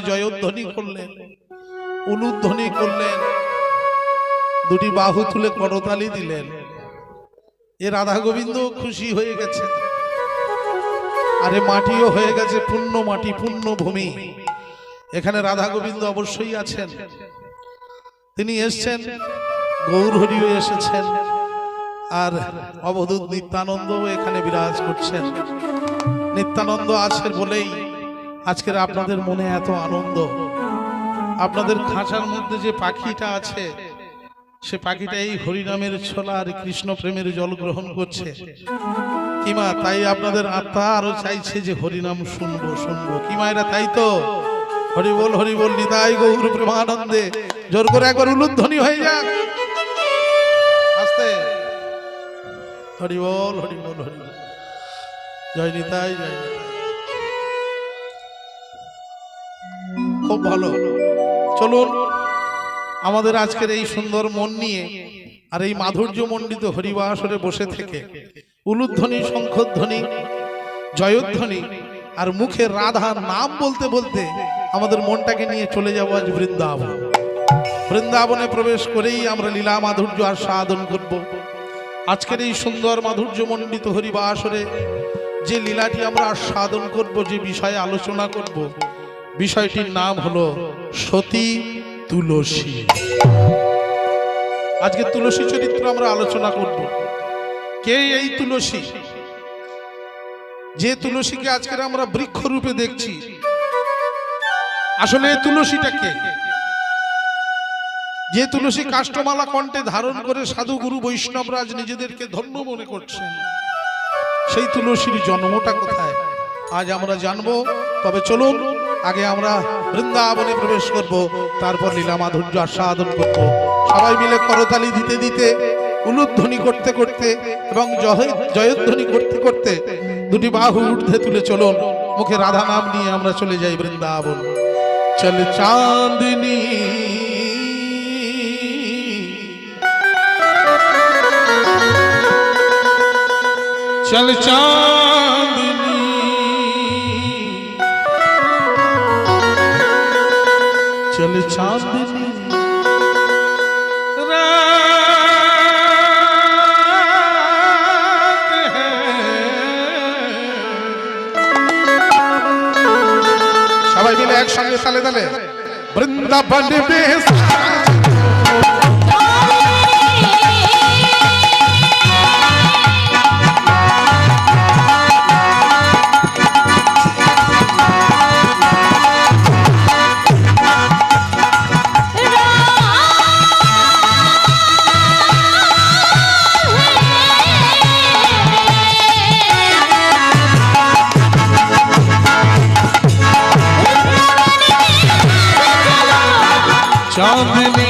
জয়ধ্বনি করলেন, উলুধ্বনি করলেন, দুটি বাহু তুলে করতালি দিলেন। এ রাধা গোবিন্দ খুশি হয়ে গেছে। আরে মাটিও হয়ে গেছে পূর্ণ মাটি, পূর্ণ ভূমি। এখানে রাধা গোবিন্দ অবশ্যই আছেন। তিনি এসছেন, গৌর হরিও এসেছেন, আর অবধূত নিত্যানন্দ এখানে বিরাজ করছেন। নিত্যানন্দ আছেন বলেই আজকের আপনাদের মনে এত আনন্দ। আপনাদের খাঁচার মধ্যে যে পাখিটা আছে, সে পাখিটা এই হরিনামের ছোলা আর কৃষ্ণ প্রেমের জল গ্রহণ করছে। কিমা তাই আপনাদের আত্মা আরো চাইছে যে হরিনাম শুনবো শুনবো। কিমা এটা তাই তো? হরি বল নিতাই গৌর প্রেমানন্দে। জোর করে একবার উলুধ্বনি হয়ে যাক আস্তে। হরি বল জয় নিতাই, জয় নিতাই। খুব ভালো। চলুন আমাদের আজকের এই সুন্দর মন নিয়ে আর এই মাধুর্য মণ্ডিত হরিবাসরে বসে থেকে উলুধ্বনি, শঙ্খধ্বনি, জয়ধ্বনি আর মুখে রাধা নাম বলতে বলতে আমাদের মনটাকে নিয়ে চলে যাব আজ বৃন্দাবন। বৃন্দাবনে প্রবেশ করেই আমরা লীলা মাধুর্য আর সাধন করব। আজকের এই সুন্দর মাধুর্য মণ্ডিত হরিবাসরে যে লীলাটি আমরা সাধন করব, যে বিষয়ে আলোচনা করব, বিষয়টির নাম হলো সতী তুলসী। আজকে তুলসী চরিত্র আমরা আলোচনা করব। কে এই তুলসী? যে তুলসীকে আজকে আমরা বৃক্ষ রূপে দেখছি, আসলে এই তুলসীটা কে? যে তুলসী কাষ্ঠমালা কণ্ঠে ধারণ করে সাধু গুরু বৈষ্ণবরাজ নিজেদেরকে ধন্য মনে করছেন, সেই তুলসীর জন্মটা কোথায় আজ আমরা জানবো। তবে চলুন আগে আমরা বৃন্দাবনে প্রবেশ করব, তারপর লীলা মাধুর্য আস্বাদন করব। সবাই মিলে করতালি দিতে দিতে, উলুধ্বনি করতে করতে এবং জয়ধ্বনি করতে করতে দুটি বাহু ঊর্ধ্বে তুলে চলুন মুখে রাধা নাম নিয়ে আমরা চলে যাই বৃন্দাবন। চল চাঁদনি চল চাঁদনি चल चांदनी रात है, সবাই মিলে একসঙ্গে তালে তালে বৃন্দাবন বেশ चांदनी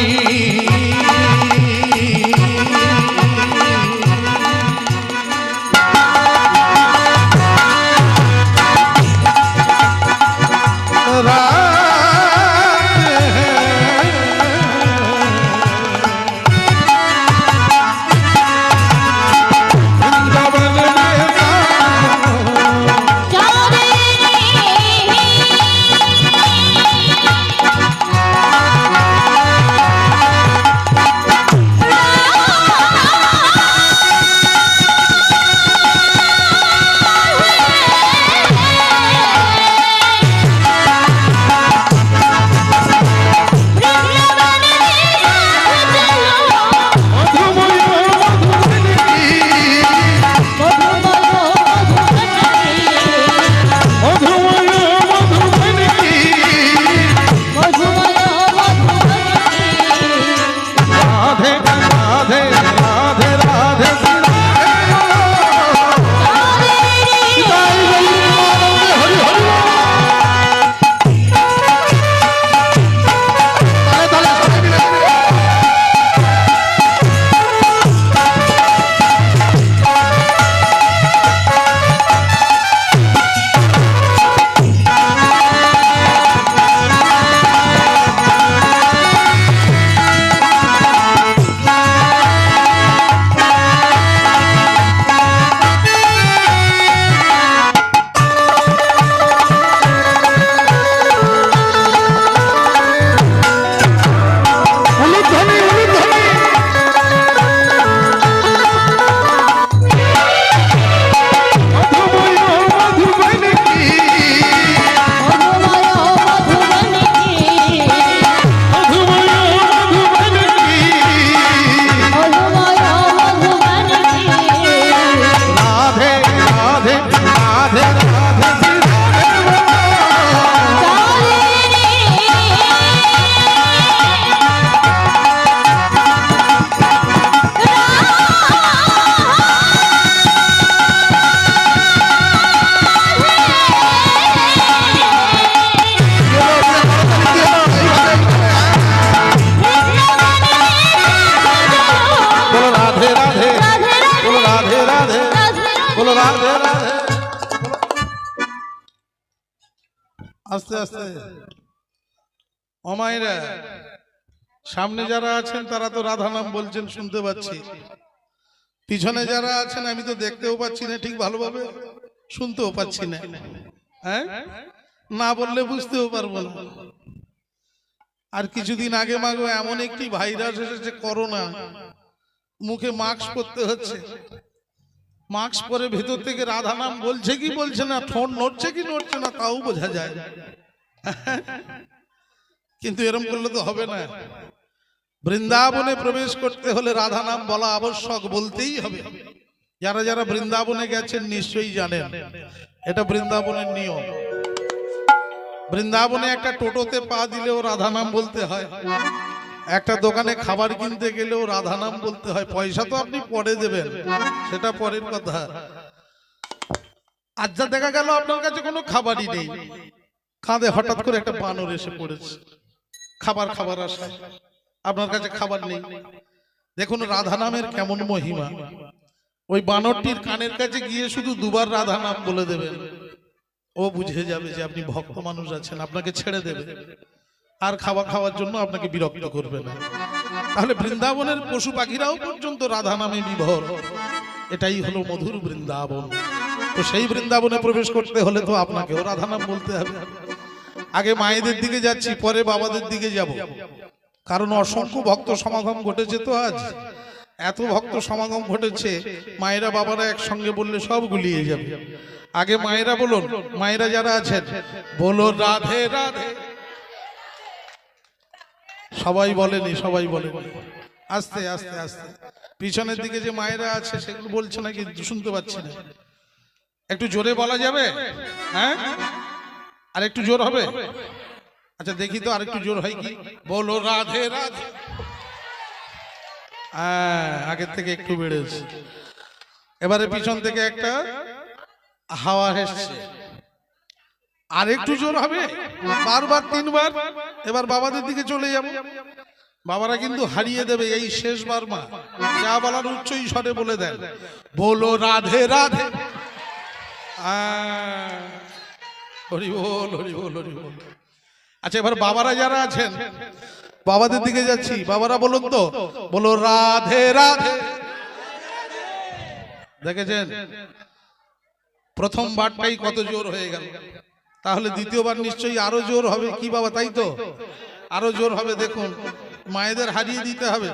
আস্তে অমায়েরা সামনে যারা আছেন তারা তো রাধা নাম বলছেন শুনতে পাচ্ছি, পিছনে যারা আছেন আমি তো দেখতেও পাচ্ছি না ঠিক ভালোভাবে, শুনতেও পাচ্ছি না। হ্যাঁ, না বললে বুঝতেও পারবো না। আর কিছুদিন আগে মাগো এমন একটি ভাইরাস এসেছে করোনা, মুখে মাস্ক পরতে হচ্ছে, মাস্ক পরে ভেতর থেকে রাধা নাম বলছে কি বলছে না, ঠোঁট নড়ছে কি নড়ছে না তাও বোঝা যায়। কিন্তু এরকম করলে তো হবে না, বৃন্দাবনে প্রবেশ করতে হলে রাধা নাম বলা আবশ্যক, বলতেই হবে। যারা যারা বৃন্দাবনে গেছেন নিশ্চয়ই জানেন এটা বৃন্দাবনের নিয়ম। বৃন্দাবনে একটা টোটোতে পা দিলেও রাধা নাম বলতে হয়, একটা দোকানে খাবার কিনতে গেলেও রাধা নাম বলতে হয়। পয়সা তো আপনি পরে দেবেন, সেটা পরের কথা। আজ যা দেখা গেল আপনার কাছে কোনো খাবারই নেই, কাঁধে হঠাৎ করে একটা বানর এসে পড়েছে, খাবার আসায় আপনার কাছে খাবার নেই। দেখুন রাধা নামের কেমন মহিমা। ওই বানরটির কানের কাছে গিয়ে শুধু দুবার রাধা নাম বলে দেবেন, ও বুঝে যাবে যে আপনি ভক্ত মানুষ আছেন, আপনাকে ছেড়ে দেবে আর খাওয়ার জন্য আপনাকে বিরক্ত করবে না। তাহলে বৃন্দাবনের পশু পাখিরাও পর্যন্ত রাধা নামে বিভোর, এটাই হলো মধুর বৃন্দাবন। তো সেই বৃন্দাবনে প্রবেশ করতে হলে তো আপনাকেও রাধা নাম বলতে হবে। আগে মায়েদের দিকে যাচ্ছি, পরে বাবাদের দিকে যাব, কারণ অসংখ্য ভক্ত সমাগম ঘটেছে। তো আজ এত ভক্ত সমাগম ঘটেছে, মায়েরা বাবারা একসঙ্গে বললে সব গুলিয়ে যাবে। আগে মায়েরা বলুন, মায়েরা যারা আছেন বলো রাধে রাধে। সবাই বলেনি, সবাই বলেনি, আস্তে আস্তে আস্তে। পিছনের দিকে যে মায়েরা আছে সেগুলো বলছে নাকি শুনতে পাচ্ছি না, একটু জোরে বলা যাবে? হ্যাঁ, আর একটু জোর হবে? আচ্ছা দেখি তো আরেকটু জোর হয় কি, বলো রাধে রাধে। আগের থেকে একটু বেড়েছে। এবারে পিছন থেকে একটা হাওয়া এসছে, আর একটু জোর হবে, বারবার তিনবার। এবার বাবাদের দিকে চলে যাব, বাবারা কিন্তু হারিয়ে দেবে এই শেষবার। মা যা বলার উচ্চ স্বরে বলে দেন, বলো রাধে রাধে। হরি বল হরি বল হরি বল। আচ্ছা এবার বাবারা যারা আছেন বাবাদের দিকে যাচ্ছি, বাবারা বলুন তো, বলো রাধে রাধে। দেখেছেন প্রথম বারটাই কত জোর হয়ে গেল, তাহলে দ্বিতীয়বার নিশ্চয়ই আরো জোর হবে কি বাবা? তাই তো, আরো জোর হবে। দেখুন মায়েদের হারিয়ে দিতে হবে,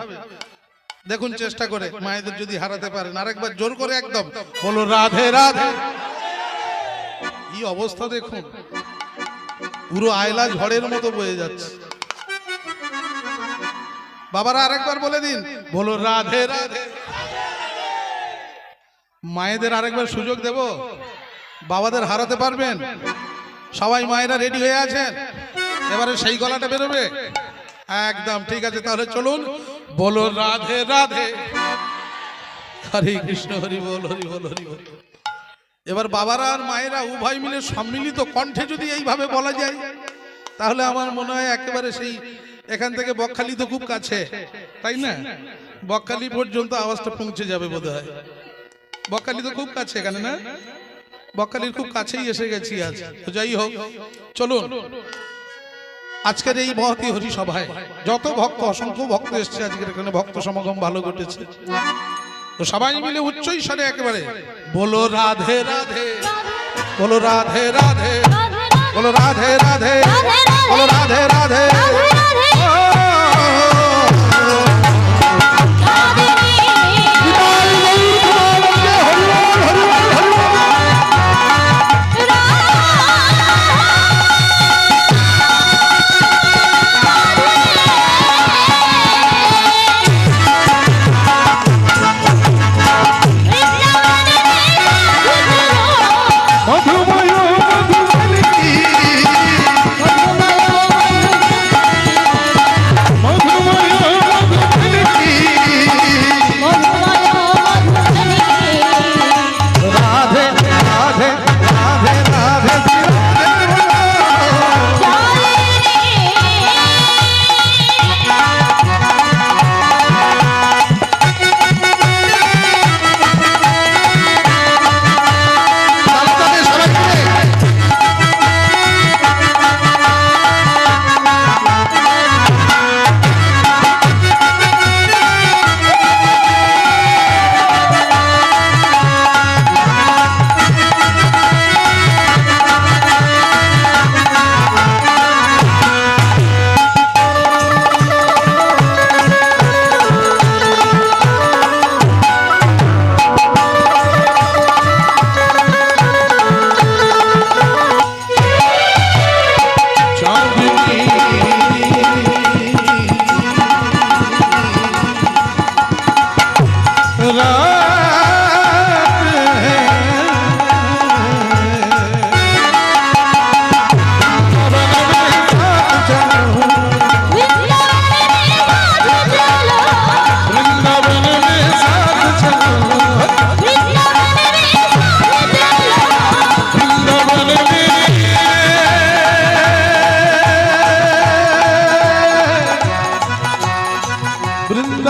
দেখুন চেষ্টা করে মায়েদের যদি হারাতে পারেন আরেকবার জোর করে একদম বলো রাধে রাধে। কি অবস্থা দেখুন, পুরো আয়লা ঝড়ের মতো বয়ে যাচ্ছে। বাবারা আরেকবার বলে দিন, বলো রাধে রাধে। মায়েদের আরেকবার সুযোগ দেব, বাবাদের হারাতে পারবেন? সবাই মায়েরা রেডি হয়ে আছেন? এবারে সেই গলাটা বেরোবে একদম, ঠিক আছে তাহলে চলুন, বলো রাধে রাধে। হরে কৃষ্ণ, হরি বল হরি বল হরি বল। এবার বাবারা আর মায়েরা উভয় মিলে সম্মিলিত কণ্ঠে যদি এইভাবে বলা যায়, তাহলে আমার মনে হয় একেবারে সেই এখান থেকে বকখালি তো খুব কাছে, তাই না? বকখালি পর্যন্ত আওয়াজটা পৌঁছে যাবে বোধ হয়। বকখালি তো খুব কাছে এখানে, না? বকখালির খুব কাছেই এসে গেছি আজ। তো যাই হোক, চলুন আজকের এই মহতী হরি সভায় যত ভক্ত, অসংখ্য ভক্ত এসছে আজকের এখানে, ভক্ত সমাগম ভালো ঘটেছে। তো সবাই মিলে উচ্চ স্বরে একেবারে বলো রাধে রাধে, বলো রাধে রাধে, বলো রাধে রাধে, বলো রাধে রাধে।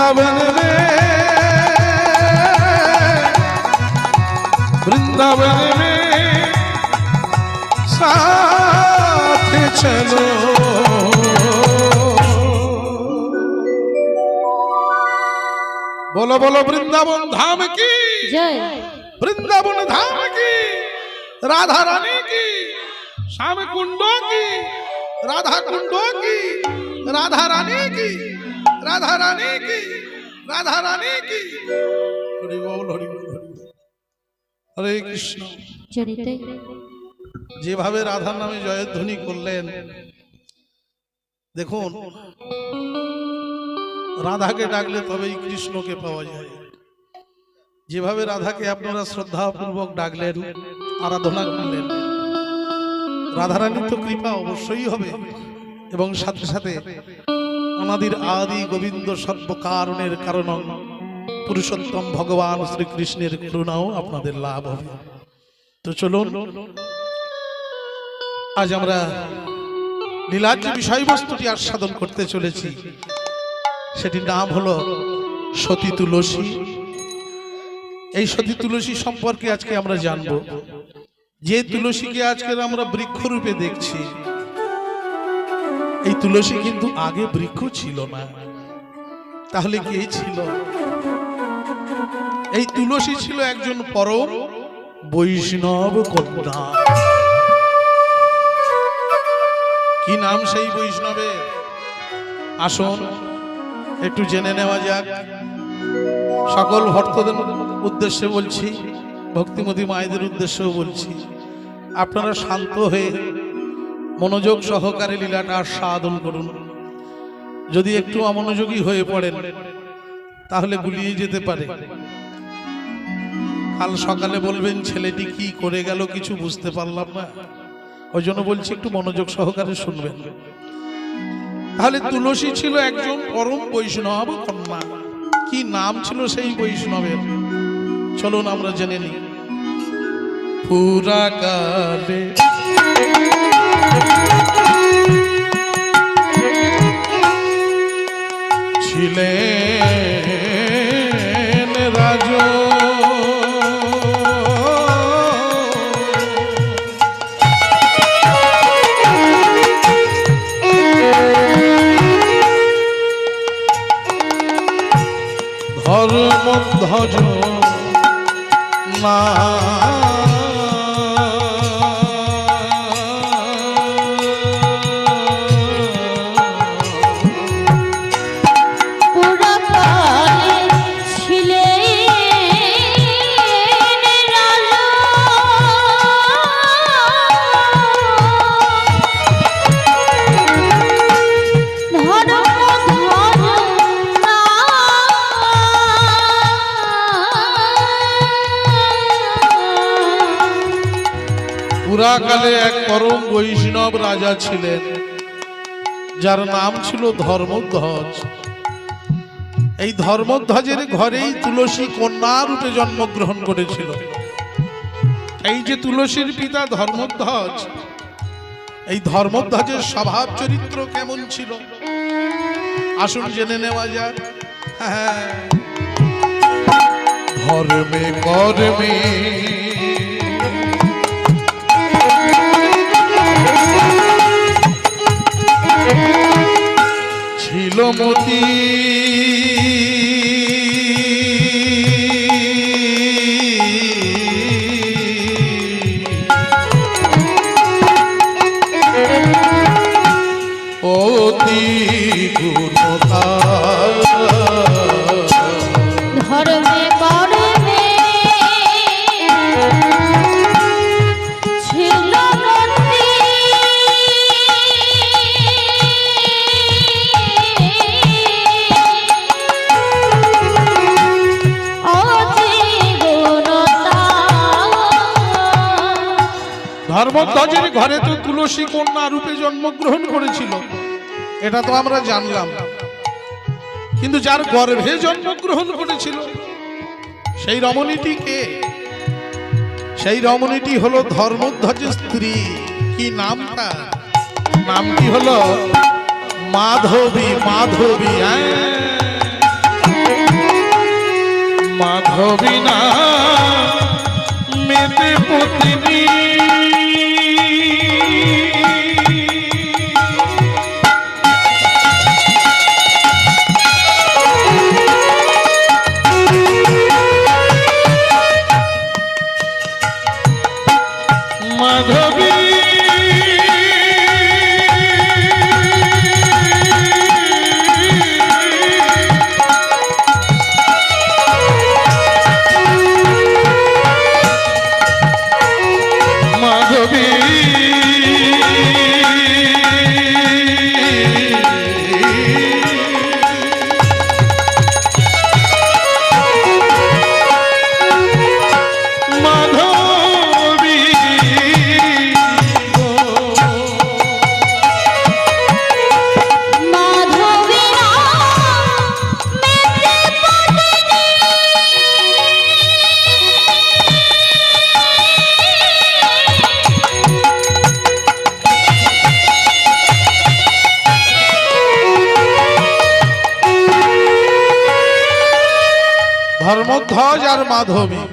वृंदावन में, वृंदावन में साथ चलो। बोलो बोलो वृंदावन धाम की जय, वृंदावन धाम की, राधा रानी की, श्याम कुंडों की, राधा कुंडों की, राधा रानी की, राधा रानी की, राधा रानी की। हरि बोल हरि बोल हरे কৃষ্ণ। চরিতে যেভাবে রাধার নামে জয়ধ্বনি করলেন, দেখুন রাধাকে ডাকলে তবেই কৃষ্ণকে পাওয়া যায়। যেভাবে রাধাকে আপনারা শ্রদ্ধাপূর্বক ডাকলেন, আরাধনা করলেন, রাধারানীর তো কৃপা অবশ্যই হবে, এবং সাথে সাথে আমাদের আদি গোবিন্দ সর্বকারণের কারণ পুরুষোত্তম ভগবান শ্রীকৃষ্ণের করুণাও আপনাদের লাভ হবে। তো চলুন আজ আমরা লীলার যে বিষয়বস্তুটি আস্বাদন করতে চলেছি, সেটির নাম হলো সতী তুলসী। এই সতী তুলসী সম্পর্কে আজকে আমরা জানব। যে তুলসীকে আজকে আমরা বৃক্ষরূপে দেখছি, এই তুলসী কিন্তু আগে বৃক্ষ ছিল না। তাহলে কি ছিল? এই তুলসী ছিল একজন পরম বৈষ্ণব কন্যা। কি নাম সেই বৈষ্ণবের? আসুন একটু জেনে নেওয়া যাক। সকল ভক্তদের উদ্দেশ্যে বলছি, ভক্তিমতী মায়েদের উদ্দেশ্যেও বলছি, আপনারা শান্ত হয়ে মনোযোগ সহকারে লীলাটা আস্বাদন করুন। যদি একটু অমনোযোগী হয়ে পড়েন তাহলে গুলিয়ে যেতে পারে। কাল সকালে বলবেন ছেলেটি কি করে গেল, কিছু বুঝতে পারলাম না। ওই জন্য বলছি একটু মনোযোগ সহকারে শুনবেন। তাহলে তুলসী ছিল একজন পরম বৈষ্ণব কন্যা। কি নাম ছিল সেই বৈষ্ণবের? চলুন আমরা জেনে নিই। পুরাকালে ছিলেন রাজা, ধর্মধ্বজ না পুরাকালে এক পরম বৈষ্ণব রাজা ছিলেন, যার নাম ছিল ধর্মধ্বজ। এই ধর্মধ্বজের ঘরেই তুলসী কন্যা রূপে জন্মগ্রহণ করেছিল। এই যে তুলসীর পিতা ধর্মধ্বজ, এই ধর্মধ্বজের স্বভাব চরিত্র কেমন ছিল আসুন জেনে নেওয়া যাক। ধর্মে কর্মে ছিল মতি, অতি গুণতা ধর্মে কর্মে ছিল মতি, ধর্মধ্বজের ঘরে তো তুলসী কন্যা রূপে জন্মগ্রহণ করেছিল, এটা তো আমরা জানলাম। কিন্তু যার গর্ভে জন্মগ্রহণ করেছিল সেই রমণীটি কে? সেই রমণীটি হলো ধর্মধ্বজের স্ত্রী। কি নামটা? নামটি হলো মাধবী। মাধবী মাধবী না মেতে পত্নী মাধবী ধর্মধ্বজ আর মাধবী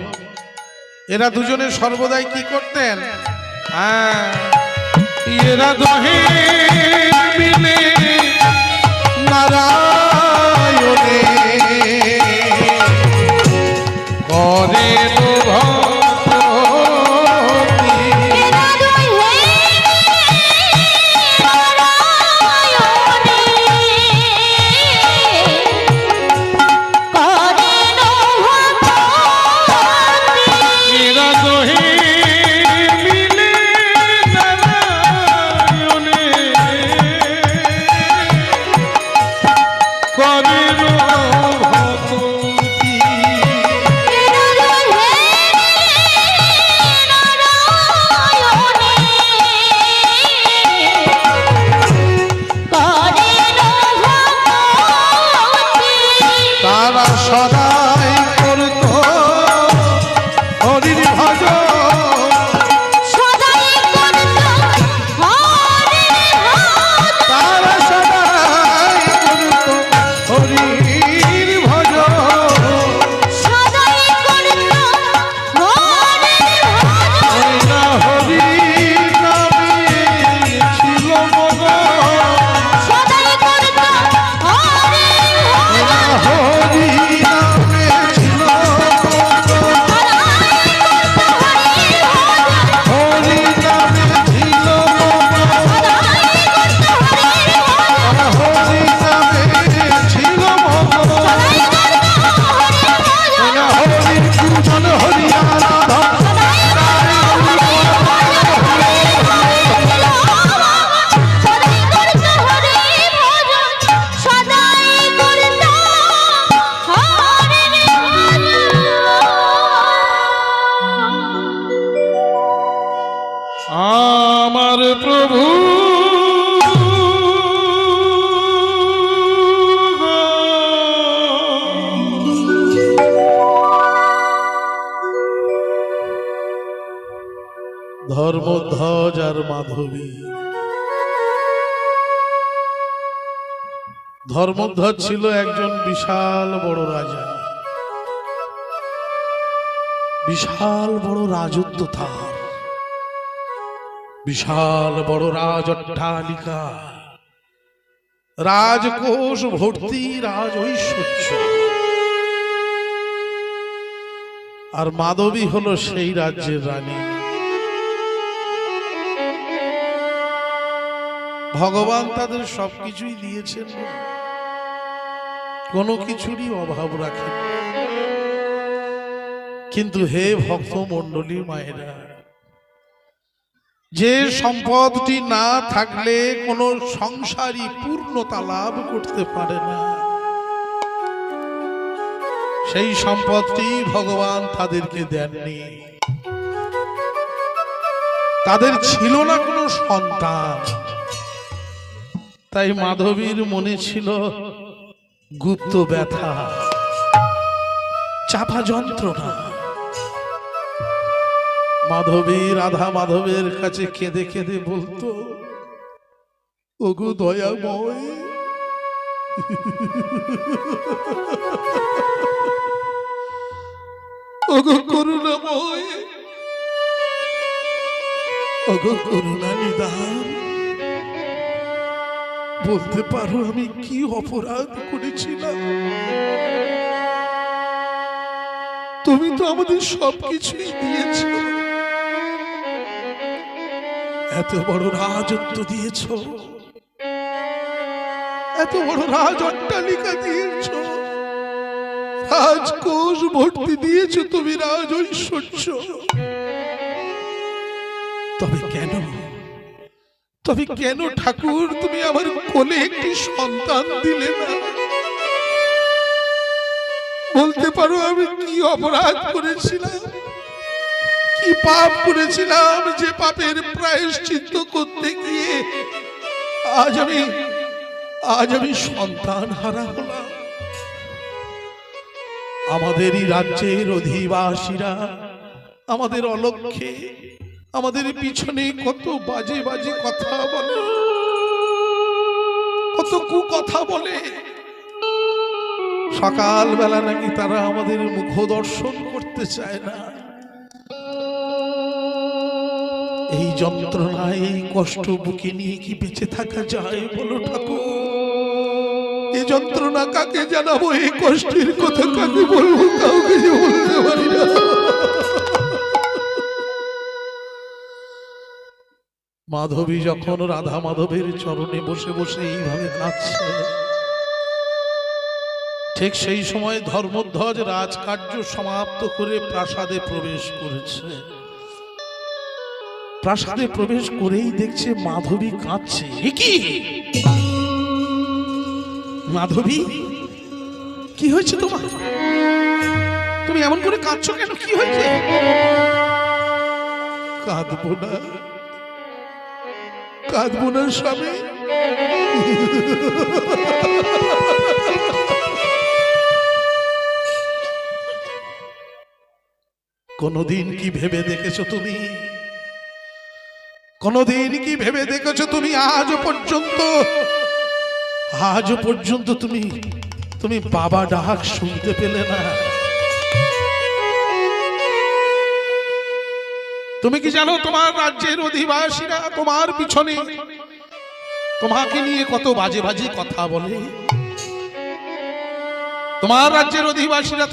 এরা দুজনে সর্বদাই কি করতেন? এরা দহে মিলে নারায়ণে করে সদাই করত হরির ভজ সদাই করত তারা সদাই করত হরির ভজ সদাই করত হরির নামে ছিল মগ সদাই করত হরি আমার প্রভু ধর্মধ্বজ আর মাধবী ধর্মধ্বজ ছিল একজন বিশাল বড় রাজা, বিশাল বড় রাজত্ব তার, বিশাল বড় রাজ অট্টালিকা, রাজকোষ ভর্তি রাজ ঐশ্বর্য। আর মাধবী হলো সেই রাজ্যের রানী। ভগবান তাদের সবকিছুই দিয়েছেন, কোনো কিছুরই অভাব রাখেন। কিন্তু হে ভক্ত মণ্ডলী মায়েরা, যে সম্পদটি না থাকলে কোনো সংসারী পূর্ণতা লাভ করতে পারে না, সেই সম্পদটি ভগবান তাদেরকে দেননি। তাদের ছিল না কোনো সন্তান, তাই মাধবীর মনে ছিল গুপ্ত ব্যথা, চাপা যন্ত্রণা। মাধবী রাধা মাধবের কাছে কেঁদে কেঁদে বলতো, ওগো দয়াময়, ওগো করুণাময়, ওগো করুণা নিদান, বলতে পারো আমি কি অপরাধ করেছিলাম? তুমি তো আমাদের সবকিছুই দিয়েছ, এত বড় রাজত্ব দিয়েছ, এত বড় রাজ অট্টালিকা দিয়েছ, রাজকোষ ভর্তি দিয়েছ তুমি, রাজ ঐশ্বর্য। তবে কেন, তবে কেন ঠাকুর তুমি আমার কোলে একটি সন্তান দিলে না? বলতে পারো আমি কি অপরাধ করেছিলাম, কি পাপ করেছিলাম, যে পাপের প্রায়শ্চিত্ত করতে গিয়ে আজ আমি সন্তান হারা হলাম। আমাদেরই রাজ্যের অধিবাসীরা আমাদের অলক্ষ্যে, আমাদের পিছনে কত বাজে বাজে কথা বলে, কত কুকথা বলে। সকালবেলা নাকি তারা আমাদের মুখ দর্শন করতে চায় না। এই যন্ত্রণা, এই কষ্ট বুকে নিয়ে কি বেঁচে থাকা যায় বলো ঠাকুর? এই যন্ত্রণা কাকে জানাবো, এই কষ্টের কথা কাকে বলবো? কাউকে যে বলতে পারি না। মাধবী যখন রাধা মাধবের চরণে বসে বসে এইভাবে কাঁদছে, ঠিক সেই সময় ধর্মধ্বজ রাজকার্য সমাপ্ত করে প্রাসাদে প্রবেশ করেছে। প্রাসাদে প্রবেশ করেই দেখছে মাধবী কাঁদছে। কি মাধবী, কি হয়েছে তোমার? তুমি এমন করে কাঁদছো কেন? কি হয়েছে? কাঁদবো না, কাঁদবো না স্বামী। কোনদিন কি ভেবে দেখেছো তুমি, কোনদিন কি ভেবে দেখেছো তুমি? আজ পর্যন্ত তুমি বাবা ডাক শুনতে পেলে না। তুমি কি জানো তোমার রাজ্যের অধিবাসীরা তোমার পিছনে তোমাকে নিয়ে কত বাজে বাজে কথা বলে? তোমার রাজ্যের অধিবাসীরা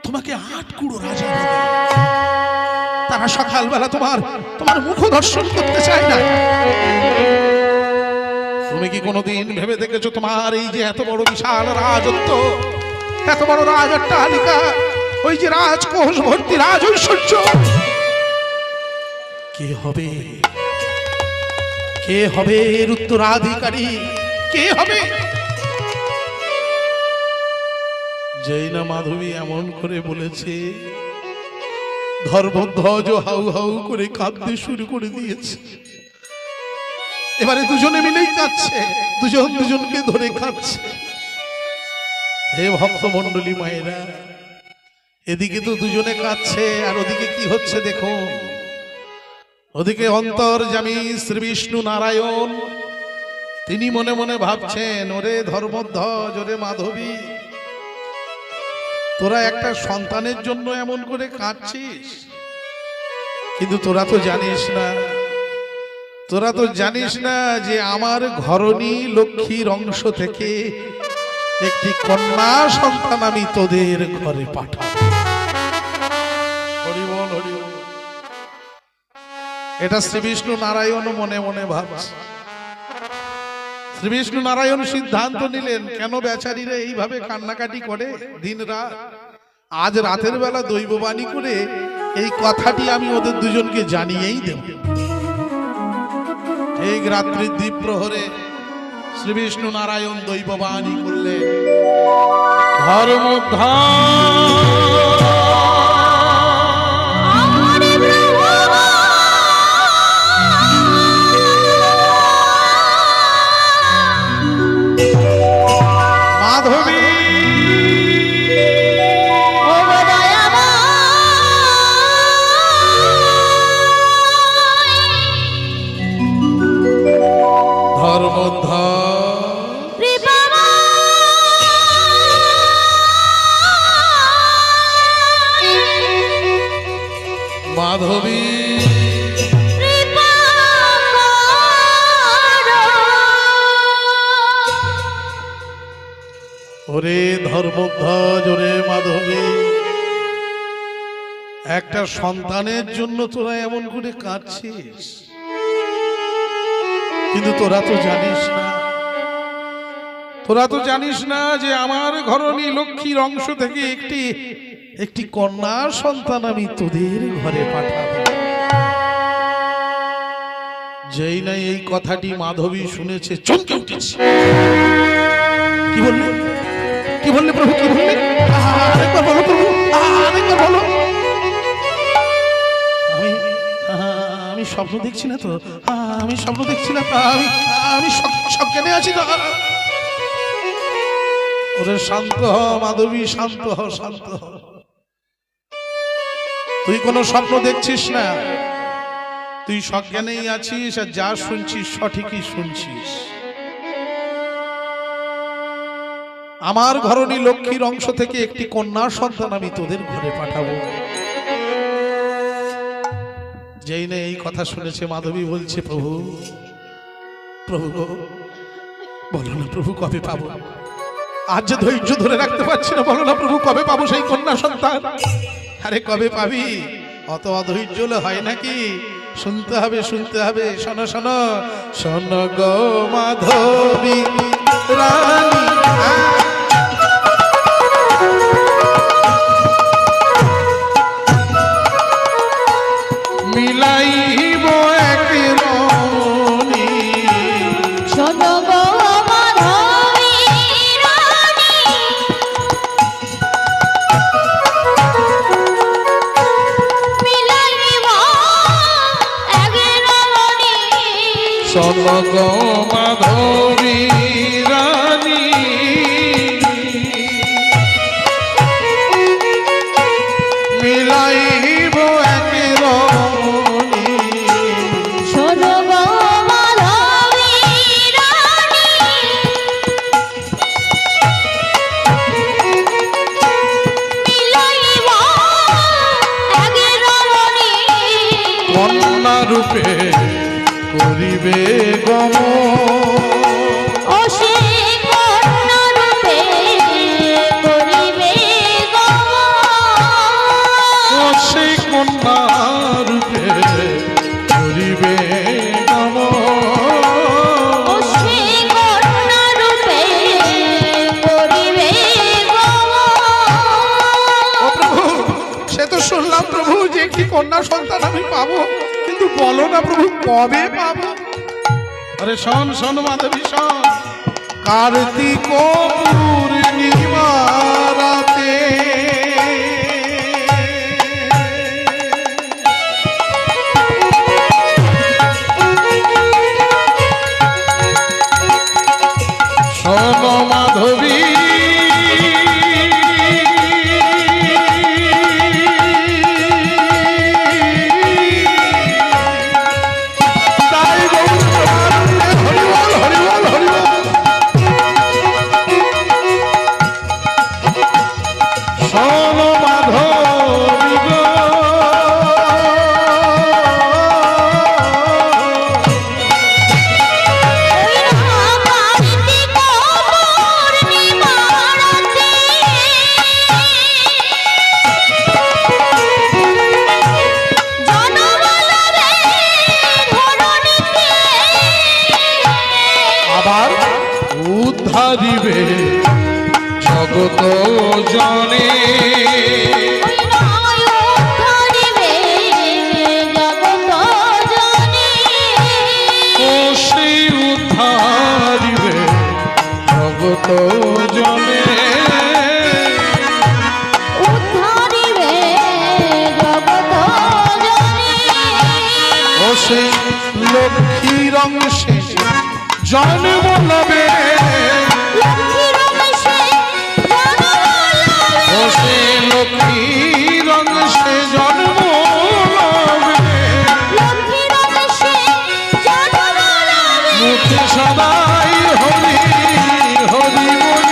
তোমাকে আটকুড়ো রাজা বলে। তারা সকালবেলা তোমার মুখ দর্শন করতে চায় না। তুমি কি কোনোদিন ভেবে দেখেছো তোমার এই যে এত বড় বিশাল রাজত্ব, এত বড় রাজ অট্টালিকা, ওই যে রাজকোষ ভর্তি রাজ ঐশ্বর্য, কে হবে? কে হবে এর উত্তরাধিকারী? কে হবে? যেই না মাধবী এমন করে বলেছে, ধর্মধ্বজ হাউ হাউ করে কাঁদতে শুরু করে দিয়েছে। এবারে দুজনে মিলেই কাঁদছে, দুজন দুজনকে ধরে কাঁদছে। হে ভক্তমণ্ডলী মায়েরা, এদিকে তো দুজনে কাঁদছে, আর ওদিকে কি হচ্ছে দেখো। ওদিকে অন্তর্যামী শ্রী বিষ্ণু নারায়ণ, তিনি মনে মনে ভাবছেন, ওরে ধর্মধ্বজ, ওরে মাধবী, তোরা একটা সন্তানের জন্য এমন করে কাঁদছিস, কিন্তু তোরা তো জানিস না যে আমার ঘরণী লক্ষ্মীর অংশ থেকে একটি কন্যা সন্তান আমি তোদের ঘরে পাঠাবো। হরি বল, হরি বল। এটা শ্রী বিষ্ণু নারায়ণ মনে মনে ভাবছে। শ্রী বিষ্ণু নারায়ণ সিদ্ধান্ত নিলেন, কেন বেচারীরা এইভাবে কান্নাকাটি করে দিন রাত, আজ রাতের বেলা দৈববাণী করে এই কথাটি আমি ওদের দুজনকে জানিয়েই দেব। ঠিক রাত্রির দ্বীপ প্রহরে শ্রী বিষ্ণু নারায়ণ দৈববাণী করলেন, মাধবী ধর্মধ্বজ মাধবী কৃপা ওরে ধর্মধ্বজ ওরে মাধবী, একটা সন্তানের জন্য তোরা এমন করে কাঁদছিস, কিন্তু তোরা তো জানিস না, তোরা তো জানিস না যে আমার ঘরণী লক্ষ্মীর অংশ থেকে একটি কন্যা সন্তান আমি তোদের ঘরে পাঠাবো। যেই না এই কথাটি মাধবী শুনেছে চমকে উঠেছে। কি বললে, কি বললে প্রভু, কি বললে? আরেকবার বলো প্রভু, আরেকবার বলো। আমি স্বপ্ন দেখছি না তো, আমি স্বপ্ন দেখছি না তো, আমি সজ্ঞানে আছি তো। ওরে শান্ত হ মাধবী, শান্ত হ, শান্ত হ। তুই কোনো স্বপ্ন দেখছিস না, তুই সজ্ঞানেই আছিস, আর যা শুনছিস সঠিকই শুনছিস। আমার ঘরণী লক্ষ্মীর অংশ থেকে একটি কন্যা সন্তান আমি তোদের ঘরে পাঠাবো। যেই না এই কথা শুনেছে মাধবী বলছে প্রভু, প্রভু গো, বলো না প্রভু কবে পাবো? আজ যে ধৈর্য ধরে রাখতে পারছি না, বলো না প্রভু কবে পাবো সেই কন্যা সন্তান? আরে কবে পাবি? অত অধৈর্য হলে হয় নাকি? শুনতে হবে, শুনতে হবে। শোনো শোনো, শোনো গো মাধবী রানী, মিলাইব এক রমণী। শোনো গো মাধবী রানী, মিলাইব এক রমণী। শোনো গো মাধবী রানী, মিলাইব এক রমণী। শোনো গো মাধবী রানী, মিলাইব এক রমণী। কন্যা রূপে করিবে গম, ও সে কন্যা রূপে করিবে গমন। ও সেই কন্যা রূপে করিবে গম। ও সে কন্যা রূপে করিবে গমন। ও প্রভু, সে তো শুনলাম প্রভু যে একটি কন্যা সন্তান আমি পাবো, কিন্তু বলো না প্রভু কবে পাবো? আরে শোন শোন মাধবী শোন, কার্তিক পূর্ণিমা রাতে শোন মাধবী, তাই গোবিন্দ হরি বল, হরি বল, হরি বল। শোন মাধবী গো, ওই কার্তিক পূর্ণিমা রাতে জনবলরে ধরণীকে আবার উদ্ধারিবে জগত জনে। ওই নয়ন ধরিবে জগত জনে। ও সেই উদ্ধারিবে জগত জনে। উদ্ধারিবে জগত জনে। ও সেই লক্ষ্মীর অংশে জন্ম লবে। লক্ষ্মীর অংশে জন্ম লবে। ও সেই লক্ষ্মীর অংশে জন্ম লবে। লক্ষ্মীর অংশে জন্ম লবে। মুখে সদাই হরি হরি বল।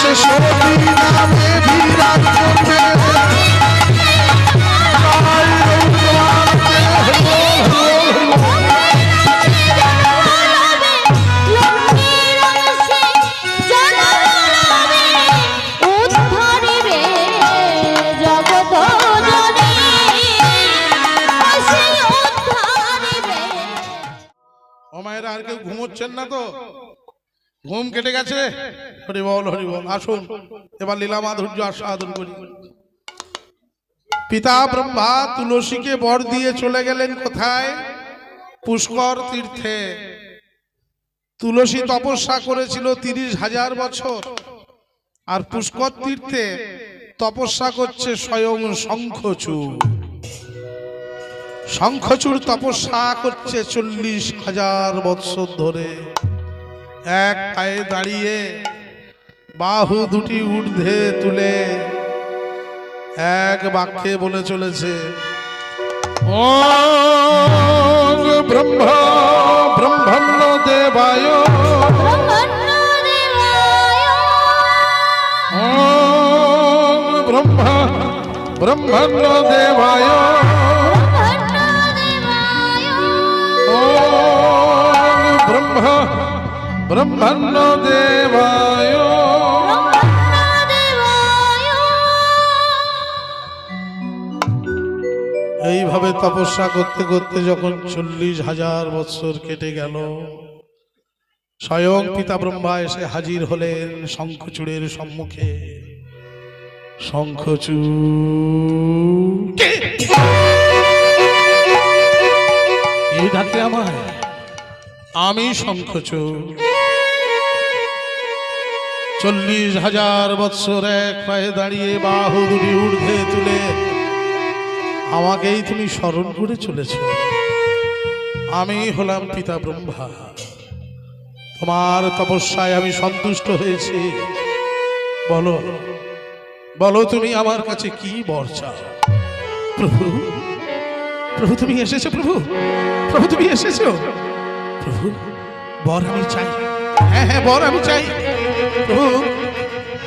সরস্বতী নামে বিরাজ করবে। ও মায়েরা, আর কেউ ঘুমোচ্ছেন না তো? ঘুম কেটে গেছে? হরি বল হরি বল। আসুন এবার লীলা মাধুর্য আস্বাদন করি। পিতা ব্রহ্মা তুলসীকে বর দিয়ে চলে গেলেন কোথায়? পুষ্কর তীর্থে। তুলসী তপস্যা করেছিল 30,000 বছর, আর পুষ্কর তীর্থে তপস্যা করছে স্বয়ং শঙ্খচূড়। শঙ্খচূড় তপস্যা করছে 40,000 বছর ধরে। এক পায়ে দাঁড়িয়ে বাহু দুটি ঊর্ধ্বে তুলে এক বাক্যে বলে চলেছে, ওম ব্রহ্মা ব্রহ্মণ্য দেবায়, ওম ব্রহ্মা ব্রহ্মণ্য দেবায়, ওম ব্রহ্মা ব্রহ্মণ্য দেবায়। এইভাবে তপস্যা করতে করতে যখন 40,000 বছর কেটে গেল, স্বয়ং পিতা ব্রহ্মা এসে হাজির হলেন শঙ্খচূড়ের সম্মুখে। শঙ্খচূড় কে ডাকে আমায়? আমি শঙ্খচূড়। 40,000 বছর এক পায়ে দাঁড়িয়ে বাহু দুটি ঊর্ধ্বে তুলে আমাকেই তুমি স্মরণ করে চলেছ। আমি হলাম পিতা ব্রহ্মা, তোমার তপস্যায় আমি সন্তুষ্ট হয়েছি। বলো বলো, তুমি আমার কাছে কি বর চাও? প্রভু প্রভু তুমি এসেছো, প্রভু প্রভু তুমি এসেছো। প্রভু বর আমি চাই, হ্যাঁ হ্যাঁ বর আমি চাই। প্রভু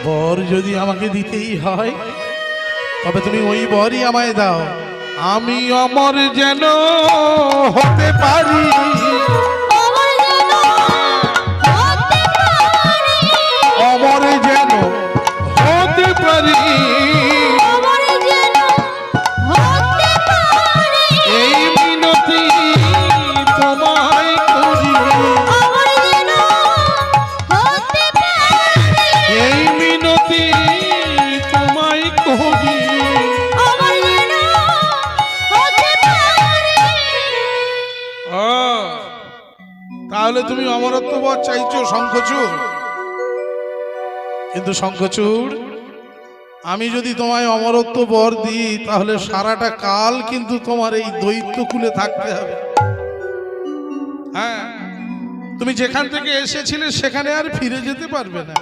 বর যদি আমাকে দিতেই হয় তবে তুমি ওই বরই আমায় দাও। আমি অমর যেন হতে পারি, অমর যেন হতে পারি, এই মিনতি তোমায় করি, এই মিনতি তোমায় করি। তাহলে তুমি অমরত্ব বর চাইছো শঙ্খচূড়। কিন্তু শঙ্খচূড়, আমি যদি তোমায় অমরত্ব বর দিই তাহলে সারাটা কাল কিন্তু তোমার এই দৈত্য কুলে থাকতে হবে। হ্যাঁ, তুমি যেখান থেকে এসেছিলে সেখানে আর ফিরে যেতে পারবে না।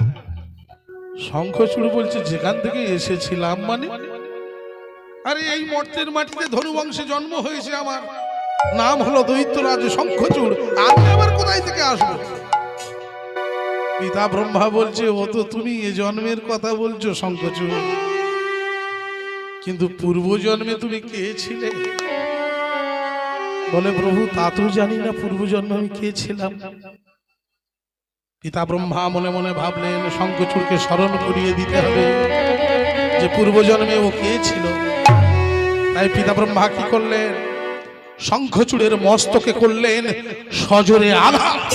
শঙ্খচূড় বলছে, যেখান থেকে এসেছিলাম মানে? আরে এই মর্তের মাটিতে ধনু বংশে জন্ম হয়েছে আমার, নাম হলো দৈত্যরাজ শঙ্খচূড়। আমি আবার কোথায় থেকে আসবো? পিতা ব্রহ্মা বলছে, ও তো তুমি এ জন্মের কথা বলছো শঙ্খচূড়, কিন্তু পূর্ব জন্মে তুমি কে ছিলে? বলে, প্রভু তা তো জানি না পূর্ব জন্মে আমি কে ছিলাম। পিতা ব্রহ্মা মনে মনে ভাবলেন শঙ্খচূড়কে স্মরণ করিয়ে দিতে হবে যে পূর্ব জন্মে ও কে ছিল। তাই পিতা ব্রহ্মা কি করলেন? শঙ্খচূড়ের মস্তকে করলেন সজোরে আঘাত।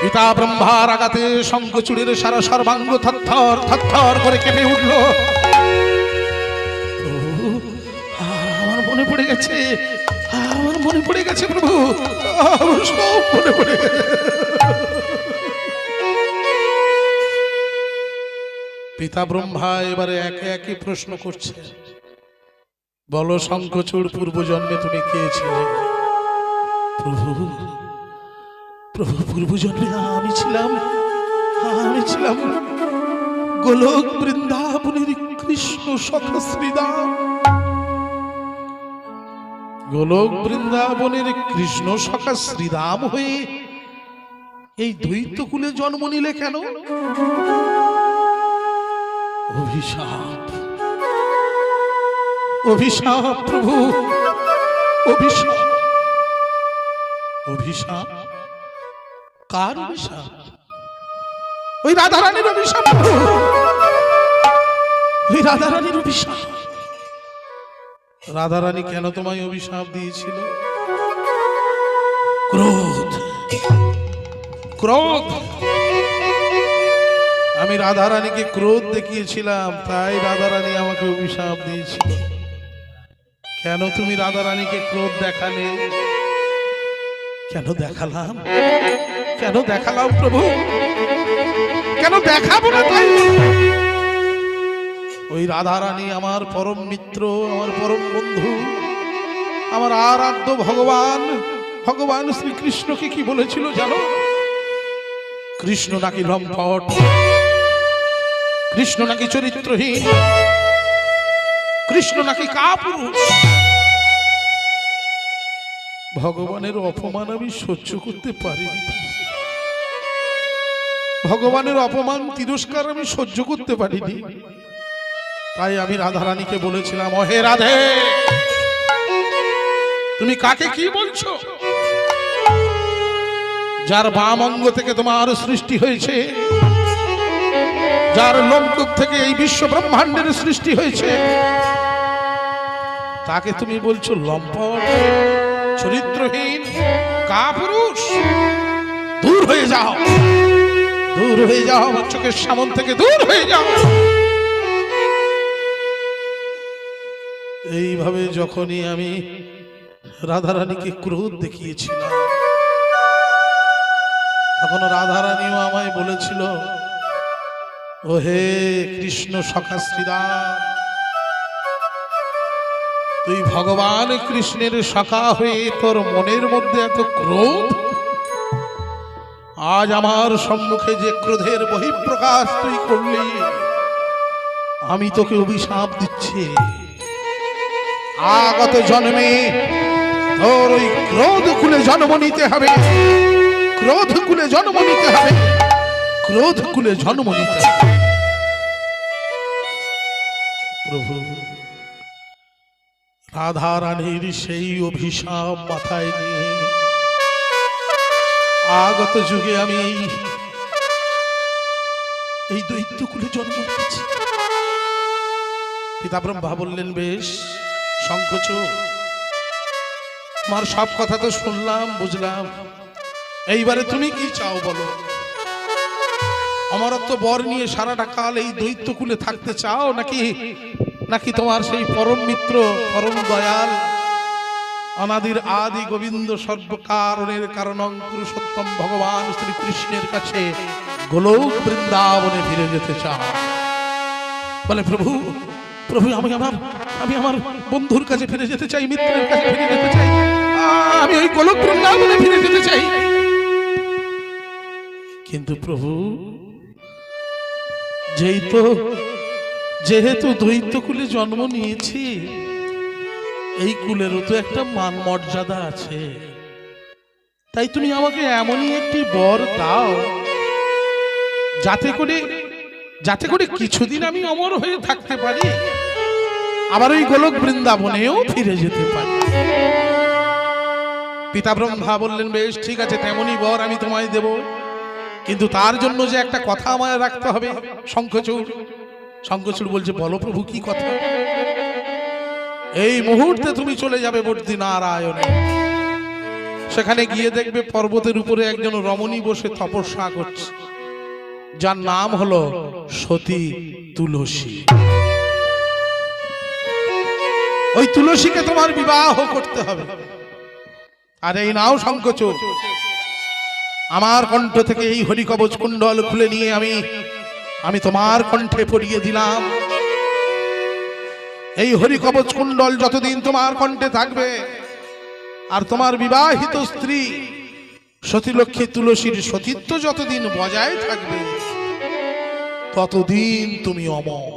পিতা ব্রহ্মার আঘাতে শঙ্খচূড়ের সারা সর্বাঙ্গ থরথর থরথর করে কেঁপে উঠল। আমার মনে পড়ে গেছে, আমার মনে পড়ে গেছে প্রভু, আমার সব মনে পড়ে গেছে। পিতা ব্রহ্মা এবারে একে একে প্রশ্ন করছে, বলো শঙ্খচূড়, পূর্ব জন্মে তুমি কে ছিলে? প্রভু প্রভু পূর্ব জন্মে আমি ছিলাম গোলক বৃন্দাবনের কৃষ্ণ সখা শ্রীদাম। গোলক বৃন্দাবনের কৃষ্ণ সখা শ্রীরাম হয়ে এই দৈত্যকুলে জন্ম নিলে কেন? অভিশাপ, অভিশাপ প্রভু, অভিশাপ। অভিশাপ? কার অভিশাপ? ওই রাধারানীর অভিশাপ প্রভু, ওই রাধারানীর অভিশাপ। রাধারানী কেন তোমায় অভিশাপ দিয়েছিল? ক্রোধ, ক্রোধ। আমি রাধারানীকে ক্রোধ দেখিয়েছিলাম, তাই রাধারানী আমাকে অভিশাপ দিয়েছিল। কেন তুমি রাধারানীকে ক্রোধ দেখালে? কেন দেখালাম? কেন দেখালাম প্রভু? কেন দেখাবো না? তাই ওই রাধারানী আমার পরম মিত্র, আমার পরম বন্ধু, আমার আরাধ্য ভগবান। ভগবান শ্রীকৃষ্ণকে কি বলেছিল জানো? কৃষ্ণ নাকি লম্পট, কৃষ্ণ নাকি চরিত্রহীন, কৃষ্ণ নাকি কাপুরুষ। ভগবানের অপমান আমি সহ্য করতে পারিনি। ভগবানের অপমান তিরস্কার আমি সহ্য করতে পারিনি। তাই আমি রাধারানীকে বলেছিলাম, ও হে রাধে, তুমি কাকে কি বলছো? যার বাম অঙ্গ থেকে তোমার সৃষ্টি হয়েছে, যার লোমকূপ থেকে এই বিশ্ব ব্রহ্মাণ্ডের সৃষ্টি হয়েছে, তাকে তুমি বলছো লম্পট, চরিত্রহীন, কাপুরুষ? দূর হয়ে যাও, দূর হয়ে যাও, আমার চোখের সামন থেকে দূর হয়ে যাও। এইভাবে যখনই আমি রাধারানীকে ক্রোধ দেখিয়েছিলাম, তখন রাধারানীও আমায় বলেছিল, ও হে কৃষ্ণ সখা শ্রীরাম, তুই ভগবান কৃষ্ণের সখা হয়ে তোর মনের মধ্যে এত ক্রোধ? আজ আমার সম্মুখে যে ক্রোধের বহিঃপ্রকাশ তুই করলি, আমি তোকে অভিশাপ দিচ্ছি। আগত জন্মে তোর ওই ক্রোধ কুলে জন্ম নিতে হবে, ক্রোধ কুলে জন্ম নিতে হবে, ক্রোধ কুলে জন্ম নিতে হবে। প্রভু, রাধা রানীর সেই অভিশাপ মাথায় নিয়ে আগত যুগে আমি এই দৈত্যকুলে জন্ম নিয়েছি। পিতা ব্রহ্মা বললেন, বেশ শঙ্খচূড়, তোমার সব কথা তো শুনলাম, বুঝলাম, এইবারে তুমি কি চাও বলো? অমরত্ব বর নিয়ে সারাটা কাল এই দৈত্যকুলে থাকতে চাও, নাকি নাকি তোমার সেই পরম মিত্র, পরম দয়াল, অনাদির আদি গোবিন্দ সর্বকারণের কারণং পুরুষোত্তম ভগবান শ্রীকৃষ্ণের কাছে গোলক বৃন্দাবনে ফিরে যেতে চাও? বলে, প্রভু, প্রভু, আমি আমার বন্ধুর কাছে ফিরে যেতে চাই, মিত্রের কাছে ফিরে যেতে চাই, আমি ওই গোলক বৃন্দাবনে ফিরে যেতে চাই। কিন্তু প্রভু, যেহেতু দৈত্য কুলে জন্ম নিয়েছি, এই কুলেরও তো একটা মান মর্যাদা আছে, তাই তুমি আমাকে এমনই একটি বর দাও যাতে করে কিছুদিন আমি অমর হয়ে থাকতে পারি, আবার ওই গোলক বৃন্দাবনেও ফিরে যেতে পারি। পিতা ব্রহ্মা বললেন, বেশ ঠিক আছে, তেমনই বর আমি তোমায় দেব, কিন্তু তার জন্য যে একটা কথা আমায় রাখতে হবে। শঙ্খচূড়, শঙ্খচূড় বলছে, বলো প্রভু, কি কথা? এই মুহূর্তে তুমি চলে যাবে বর্দি নারায়ণে, সেখানে গিয়ে দেখবে পর্বতের উপরে একজন রমণী বসে তপস্যা করছে, যার নাম হলো সতী তুলসী। ওই তুলসীকে তোমার বিবাহ করতে হবে। আর এই নাও শঙ্খচূড়, আমার কণ্ঠ থেকে এই হরিকবচ কুণ্ডল খুলে নিয়ে আমি তোমার কণ্ঠে পরিয়ে দিলাম। এই হরিকবচ কুণ্ডল যতদিন তোমার কণ্ঠে থাকবে, আর তোমার বিবাহিত স্ত্রী সতীলক্ষ্মী তুলসীর সতীত্ব যতদিন বজায় থাকবে, ততদিন তুমি অমর।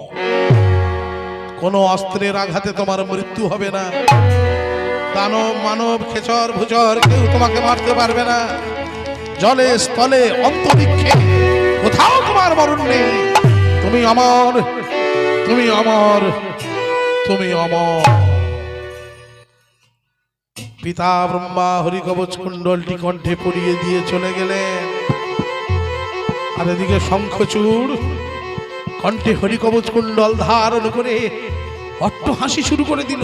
কোনো অস্ত্রের আঘাতে তোমার মৃত্যু হবে না, দানব মানব খেচর ভুচর কেউ তোমাকে মারতে পারবে না। জলে স্থলে অন্তরিক্ষে কোথাও তোমার মরণ নেই। তুমি অমর, তুমি অমর, তুমি অমর। পিতা ব্রহ্মা হরিকবচ কুণ্ডলটি কণ্ঠে পরিয়ে দিয়ে চলে গেলেন। আর এদিকে শঙ্খচূড় কণ্ঠে হরিকবচ কুণ্ডল ধারণ করে অট্ট হাসি শুরু করে দিল।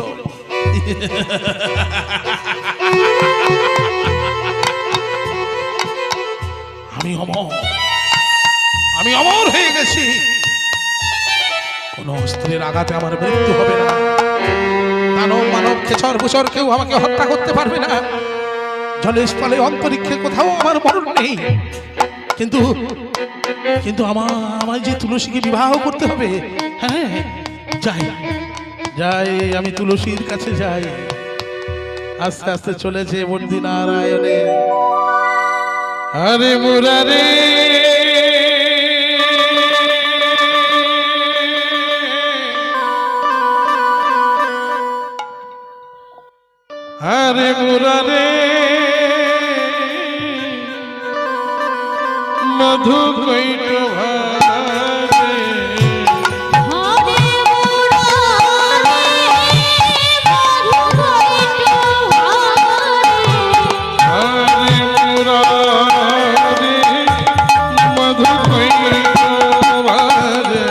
আমি অমর, আমি অমর হয়ে গেছি। কোন অস্ত্রের আঘাতে আমার মৃত্যু হবে না। দানব মানব খেচর ভুচর কেউ আমাকে হত্যা করতে পারবে না। জলে স্থলে অন্তরিক্ষে কোথাও আমার মরণ নেই। কিন্তু কিন্তু আমার যে তুলসীকে বিবাহ করতে হবে। হ্যাঁ, যাই যাই, আমি তুলসীর কাছে যাই। আস্তে আস্তে চলেছে বন্দি নারায়ণে। হরে মুরারে হরে মুরারে মধু কৈট ভারে। হরে মুরারে মধু কৈট ভারে। হরে মুরারে মধু কৈট ভারে।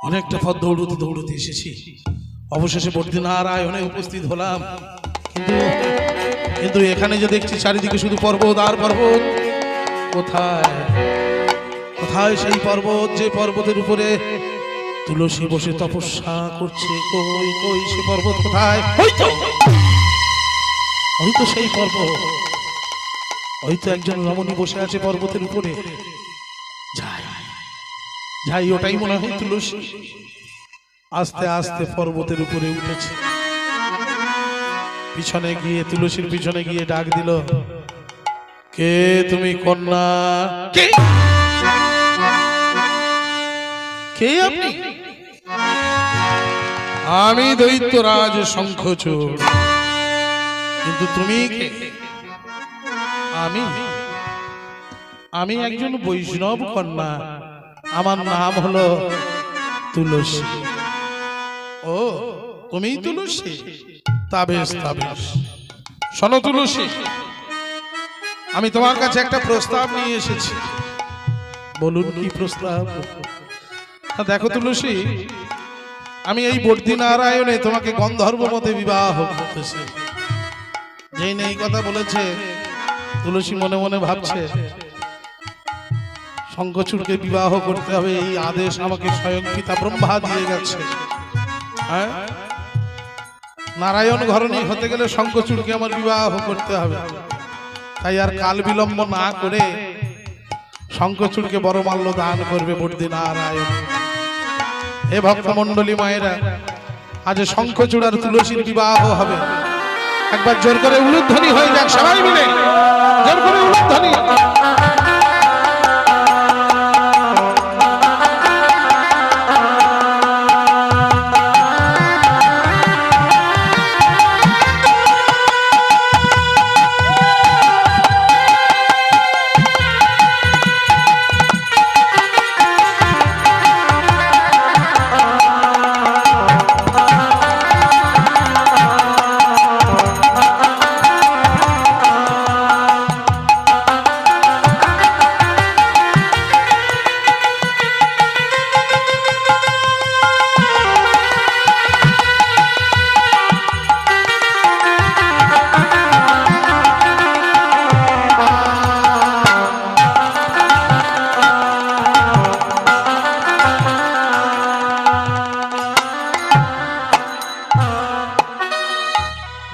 অনেকটা পথ দৌড়তে দৌড়তে এসেছি। অবশেষে বর্দি নারায়ণে উপস্থিত হলাম। কিন্তু কিন্তু এখানে যে দেখছি চারিদিকে শুধু পর্বত আর পর্বত। কোথায় কোথায় সেই পর্বত, যে পর্বতের উপরে তুলসী বসে তপস্যা করছে? কই কই সে পর্বত কোথায়? ওই তো সেই পর্বত। হয়তো একজন রমণী বসে আছে পর্বতের উপরে। যাই যাই, ওটাই মনে হয় তুলসী। আস্তে আস্তে পর্বতের উপরে উঠেছে। পিছনে গিয়ে তুলসীর পিছনে গিয়ে ডাক দিল, কে তুমি কন্যা? কে কে আপনি? আমি দৈত্যরাজ শঙ্খচূড়। কিন্তু তুমি কে? আমি একজন বৈষ্ণব কন্যা। আমার নাম হলো তুলসী। ও, তুমি তুলসী? তা বেশ, তা বেশ। শোনো তুলসী, আমি তোমার কাছে একটা প্রস্তাব নিয়ে এসেছি। বলুন কি প্রস্তাব? দেখো তুলসী, আমি এই বর্দি নারায়ণে তোমাকে গন্ধর্ব মতে বিবাহ করতেছি। যেই না এই কথা বলেছে, তুলসী মনে মনে ভাবছে শঙ্খচূড়কে বিবাহ করতে হবে, এই আদেশ আমাকে স্বয়ং পিতা ব্রহ্মা দিয়ে গেছে। হ্যাঁ, নারায়ণ ঘরণী হতে গেলে শঙ্খচূড়কে আমার বিবাহ করতে হবে। তাই আর কাল বিলম্ব না করে শঙ্খচূড়কে বড়মাল্য দান করবে বর্দি নারায়ণ। হে ভক্তমণ্ডলী মায়েরা, আজ শঙ্খচূড় আর তুলসীর বিবাহ হবে। একবার জোর করে উলুধ্বনি হয়ে যাক, সবাই মিলে জোর করে উলুধ্বনি।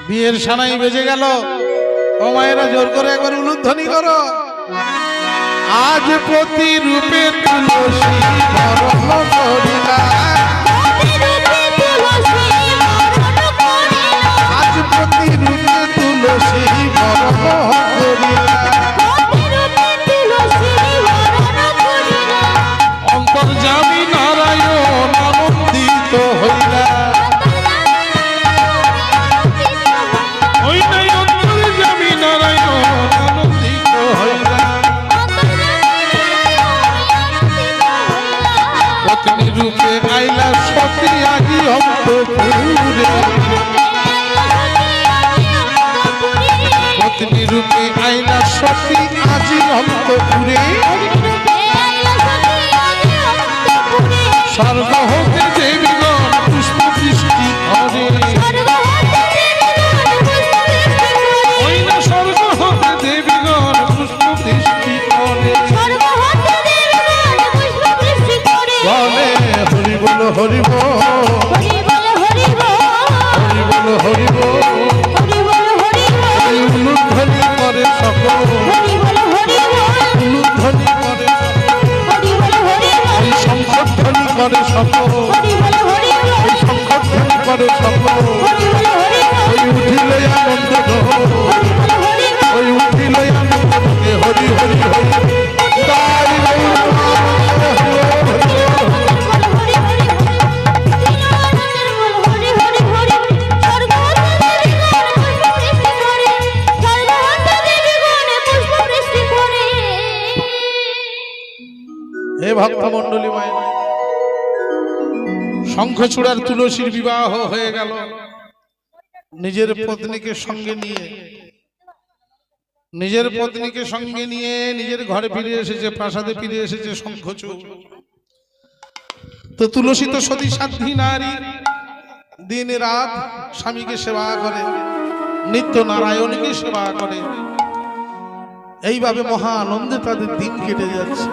বিয়ের সানাই বেজে গেল। ও মায়েরা, জোর করে একবার উলুধ্বনি করো। আজ প্রতিরূপে তুলসী বরণ করিলা, আজ প্রতিরূপে তুলসী বরণ করিলা, অন্তর্যামী নারায়ণ আনন্দিত হইলা। রূপে আইলা সতী আজি অন্তপুরে, পত্নী রূপে আইলা সতী আজি অন্তপুরে। স্বর্গ হতে দেবীগণ পুষ্প বৃষ্টি করে, স্বর্গ হতে দেবীগণ পুষ্প বৃষ্টি করে। বলে হরি বল হরি বল, হরি বল হরি বল, হরি বল হরি বল। উলুধ্বনি করে সকল, উলুধ্বনি করে শঙ্খধ্বনি করে সকল, শঙ্খধ্বনি করে সকল। ওই উঠিলে আনন্দ, ওই উঠিলে আনন্দ, হরি হরি হরি তাই হে ভক্তমণ্ডলী মায়েরা, শঙ্খচূড় আর তুলসীর বিবাহ হয়ে গেল। নিজের পত্নীকে সঙ্গে নিয়ে, নিজের পত্নীকে সঙ্গে নিয়ে নিজের ঘরে ফিরে এসেছে, প্রাসাদে ফিরে এসেছে শঙ্খচূড়। তো তুলসী তো সতী সাধ্বী নারী, দিন রাত স্বামীকে সেবা করে, নিত্য নারায়ণকে সেবা করে। এইভাবে মহা আনন্দে তাদের দিন কেটে যাচ্ছে।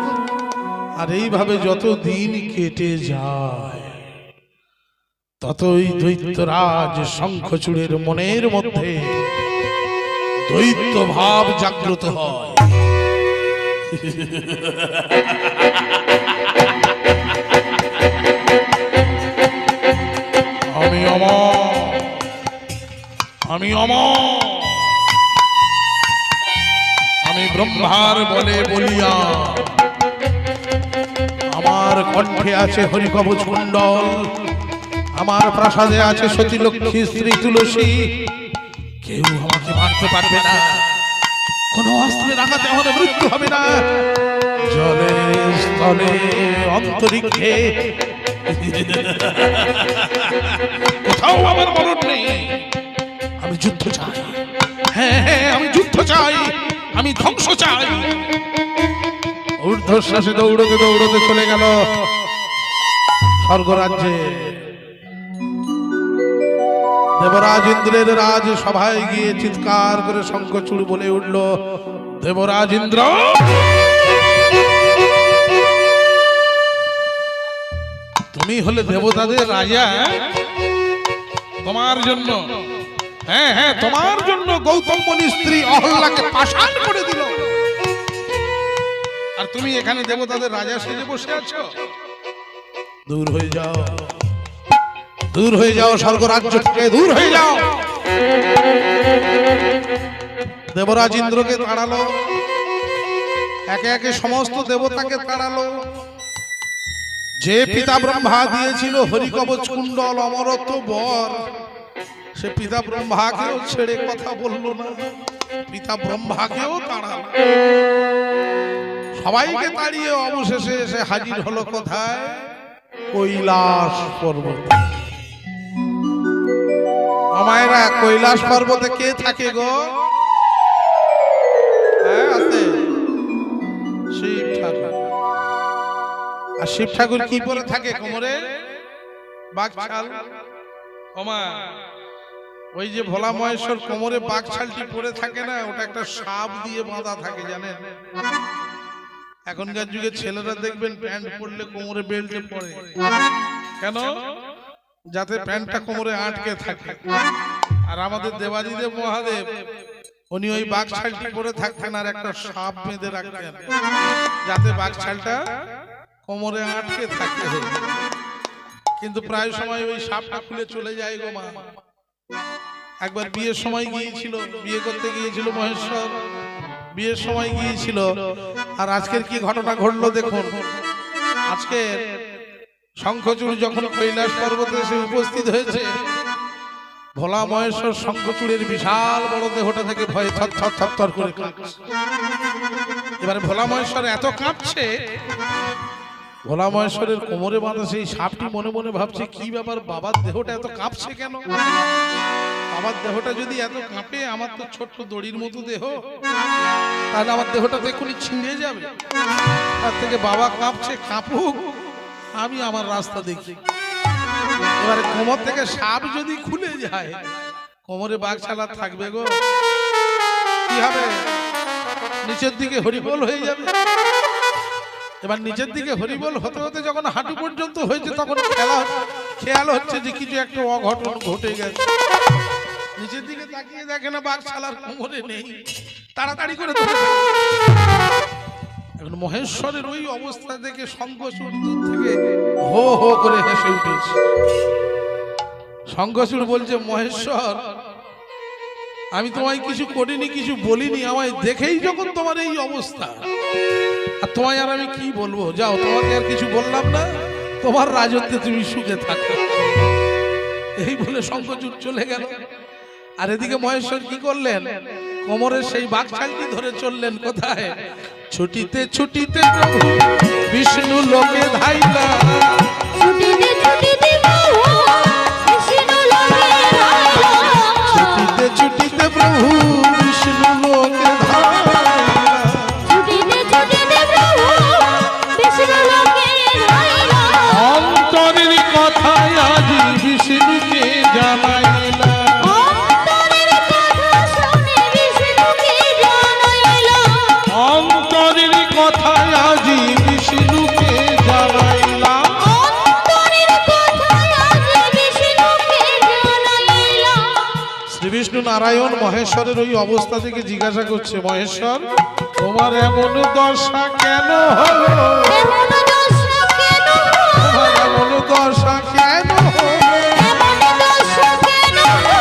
আর এইভাবে যত দিন কেটে যায়, ততই দৈত্যরাজ শঙ্খচূড়ের মনের মধ্যে দৈত্য ভাব জাগ্রত হয়। আমি অমর, আমি অমর, আমি ব্রহ্মার বলে বলিয়া, আমার কণ্ঠে আছে হরিকবচ কুণ্ডল, আমার প্রাসাদে আছে সতী লক্ষ্মী স্ত্রী তুলসী। কেউ আমাকে মারতে পারবে না, কোন অস্ত্রের আঘাতে আমার মৃত্যু হবে না। জলে স্থলে অন্তরিক্ষে কোথাও আমার মরণ নেই। আমি যুদ্ধ চাই, হ্যাঁ হ্যাঁ আমি যুদ্ধ চাই, আমি ধ্বংস চাই। ও ঊর্ধ্বশ্বাসে দৌড়তে দৌড়তে চলে গেল স্বর্গরাজ্যে। দেবরাজ ইন্দ্রের রাজ সভায় গিয়ে চিৎকার করে শঙ্খচূড় বলে উঠল, দেবরাজ ইন্দ্র, তুমি হলে দেবতাদের রাজা। তোমার জন্য, হ্যাঁ হ্যাঁ, তোমার জন্য গৌতম মুনির স্ত্রী অহল্যাকে পাষাণ করে দিল, আর তুমি এখানে দেবতাদের রাজা সেজে বসে আছো। দূর হয়ে যাও, দূর হয়ে যাও, স্বর্গরাজ্য থেকে দূর হয়ে যাও। দেবরাজ ইন্দ্রকে তাড়ালো, একে একে সমস্ত দেবতাকে তাড়ালো। যে পিতা ব্রহ্মা দিয়েছিল হরিকবচ কুণ্ডল অমরত্ব বর, সে পিতা ব্রহ্মাকেও ছেড়ে কথা বলল না, পিতা ব্রহ্মাকেও তাড়ালো। সবাইকে তাড়িয়ে অবশেষে এসে হাজির হলো কোথায়? কৈলাস পর্বত। আমায়রা, কৈলাস পর্বতে কে থাকে গো? হ্যাঁ, আছে শিব ঠাকুর। আর শিব ঠাকুর কি পরে থাকে? কোমরে বাঘছাল। ওমা, ওই যে ভোলা মহেশ্বর কোমরে বাঘছালটি পরে থাকে না, ওটা একটা সাপ দিয়ে বাঁধা থাকে, জানেন? এখনকার যুগে ছেলেরা দেখবেন প্যান্ট পরলে কোমরে বেল্টে পরে, কেন? যাতে প্যান্টটা কোমরে আটকে থাকে। আর আমাদের দেবাদিদেব মহাদেব, উনি ওই বাঘছালটি পরে থাকতেন আর একটা সাপ বেঁধে রাখতেন, যাতে বাঘছালটা কোমরে আটকে থাকে। কিন্তু প্রায় সময় ওই সাপটা খুলে চলে যায় গো মা। একবার বিয়ের সময় গিয়েছিল, বিয়ে করতে গিয়েছিল মহেশ্বর, বিয়ের সময় গিয়েছিল। আর আজকের কি ঘটনা ঘটলো দেখুন। আজকে শঙ্খচূড় যখন কৈলাস পর্বতে এসে উপস্থিত হয়েছে, ভোলা মহেশ্বর শঙ্খচূড়ের বিশাল বড় দেহটা থেকে ভয়ে থরথর থরথর করে কাঁপছে। এবারে ভোলা মহেশ্বর এত কাঁপছে, ভোলা মহেশ্বরের কোমরে বাঁধা সেই সাপটি মনে মনে ভাবছে, কি ব্যাপার, বাবার দেহটা এত কাঁপছে কেন? আমার দেহটা যদি এত কাঁপে, আমার তো ছোট্ট দড়ির মতো দেহ, তাহলে আমার দেহটা তো এক্ষুনি ছিঁড়ে যাবে। তার থেকে বাবা কাঁপছে, কাঁপুক, আমি আমার রাস্তা দেখি। এবারে কোমর থেকে সাপ যদি খুলে যায়, কোমরে বাঘছালা থাকবে গো, কি হবে? নিচের দিকে হরিবোল হয়ে যাবে। এবার নিচের দিকে হরিবোল হতে হতে যখন হাঁটু পর্যন্ত হয়েছে, তখন খেয়াল হচ্ছে যে কিছু একটা অঘটন ঘটে গেছে। নিচের দিকে তাকিয়ে দেখে না বাঘছালার কোমরে নেই, তাড়াতাড়ি করে ধরে। এখন মহেশ্বরের ওই অবস্থা দেখে শঙ্খচূড় দূর থেকে হো হো করে হেসে উঠেছে। শঙ্খচূড় বলছে, মহেশ্বর, আমি তোমায় কিছু করিনি, কিছু বলিনি, আমায় দেখেই যখন তোমার এই অবস্থা, আর তোমায় আর আমি কি বলবো? যাও, তোমাকে আর কিছু বললাম না, তোমার রাজত্বে তুমি সুখে থাকো। এই বলে শঙ্খচূড় চলে গেল। আর এদিকে মহেশ্বর কি করলেন? কোমরের সেই বাঘছালটি ধরে চললেন কোথায়? ছুটিতে ছুটিতে প্রভু বিষ্ণু লোকে ধাইলা, ছুটিতে ছুটিতে প্রভু বিষ্ণু লোকে ধাইলা, ছুটিতে ছুটিতে প্রভু বিষ্ণু লোকে ধাইলা, ছুটিতে ছুটিতে প্রভু বিষ্ণু লোকে ধাইলা। অন্তরের কথায় আজ বিষ্ণুকে জানাইলা, অন্তরের কথা শুনে বিষ্ণুকে জানাইলা, অন্তরের কথায় আজ বিষ্ণুকে জানাইলা। অন্তরের কথা আজ বিষ্ণুকে জানাইলা। শ্রী বিষ্ণু নারায়ণ মহেশ্বরের ওই অবস্থা থেকে জিজ্ঞাসা করছে, মহেশ্বর, তোমার এমন দশা কেন হলো? এমন দশা কেন হলো? তোমার এমন দশা কেন হলো? এমন দশা কেন হলো?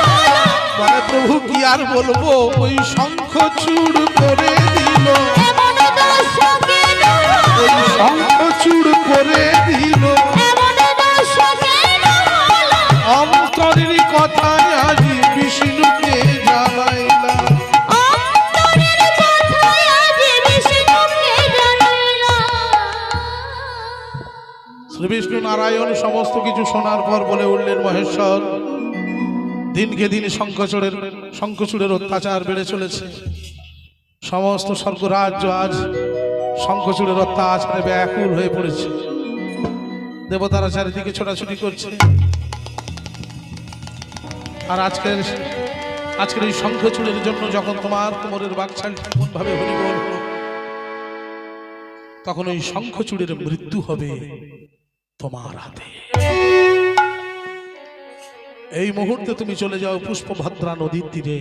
মানে প্রভু কি আর বলবো, ওই শঙ্খচূড় করে দিল, এমন দশা কেন ওই হলো? শঙ্খচূড় করে দিল। এমন দশা কেন হলো? অন্তরের কথায় আজ বিষ্ণুকে জানাইলা, অন্তরের কথা আজ বিষ্ণুকে জানাইলা। শ্রী বিষ্ণু নারায়ণ সমস্ত কিছু শোনার পর বলে উঠলেন, মহেশ্বর, দিনকে দিন শঙ্খচূড়ের অত্যাচার বেড়ে চলেছে। সমস্ত স্বর্গরাজ্য আজ শঙ্খচূড়ের অত্যাচারে ব্যাকুল হয়ে পড়েছে। দেবতারা চারিদিকে ছোটাছুটি করছে। আর আজকের এই শঙ্খচূড়ের জন্য যখন তোমার কোমরের বাকছাল এমন ভাবে হরিবোল হলো, তখন ওই শঙ্খচূড়ের মৃত্যু হবে তোমার হাতে। এই মুহূর্তে তুমি চলে যাও পুষ্পভদ্রা নদীর তীরে।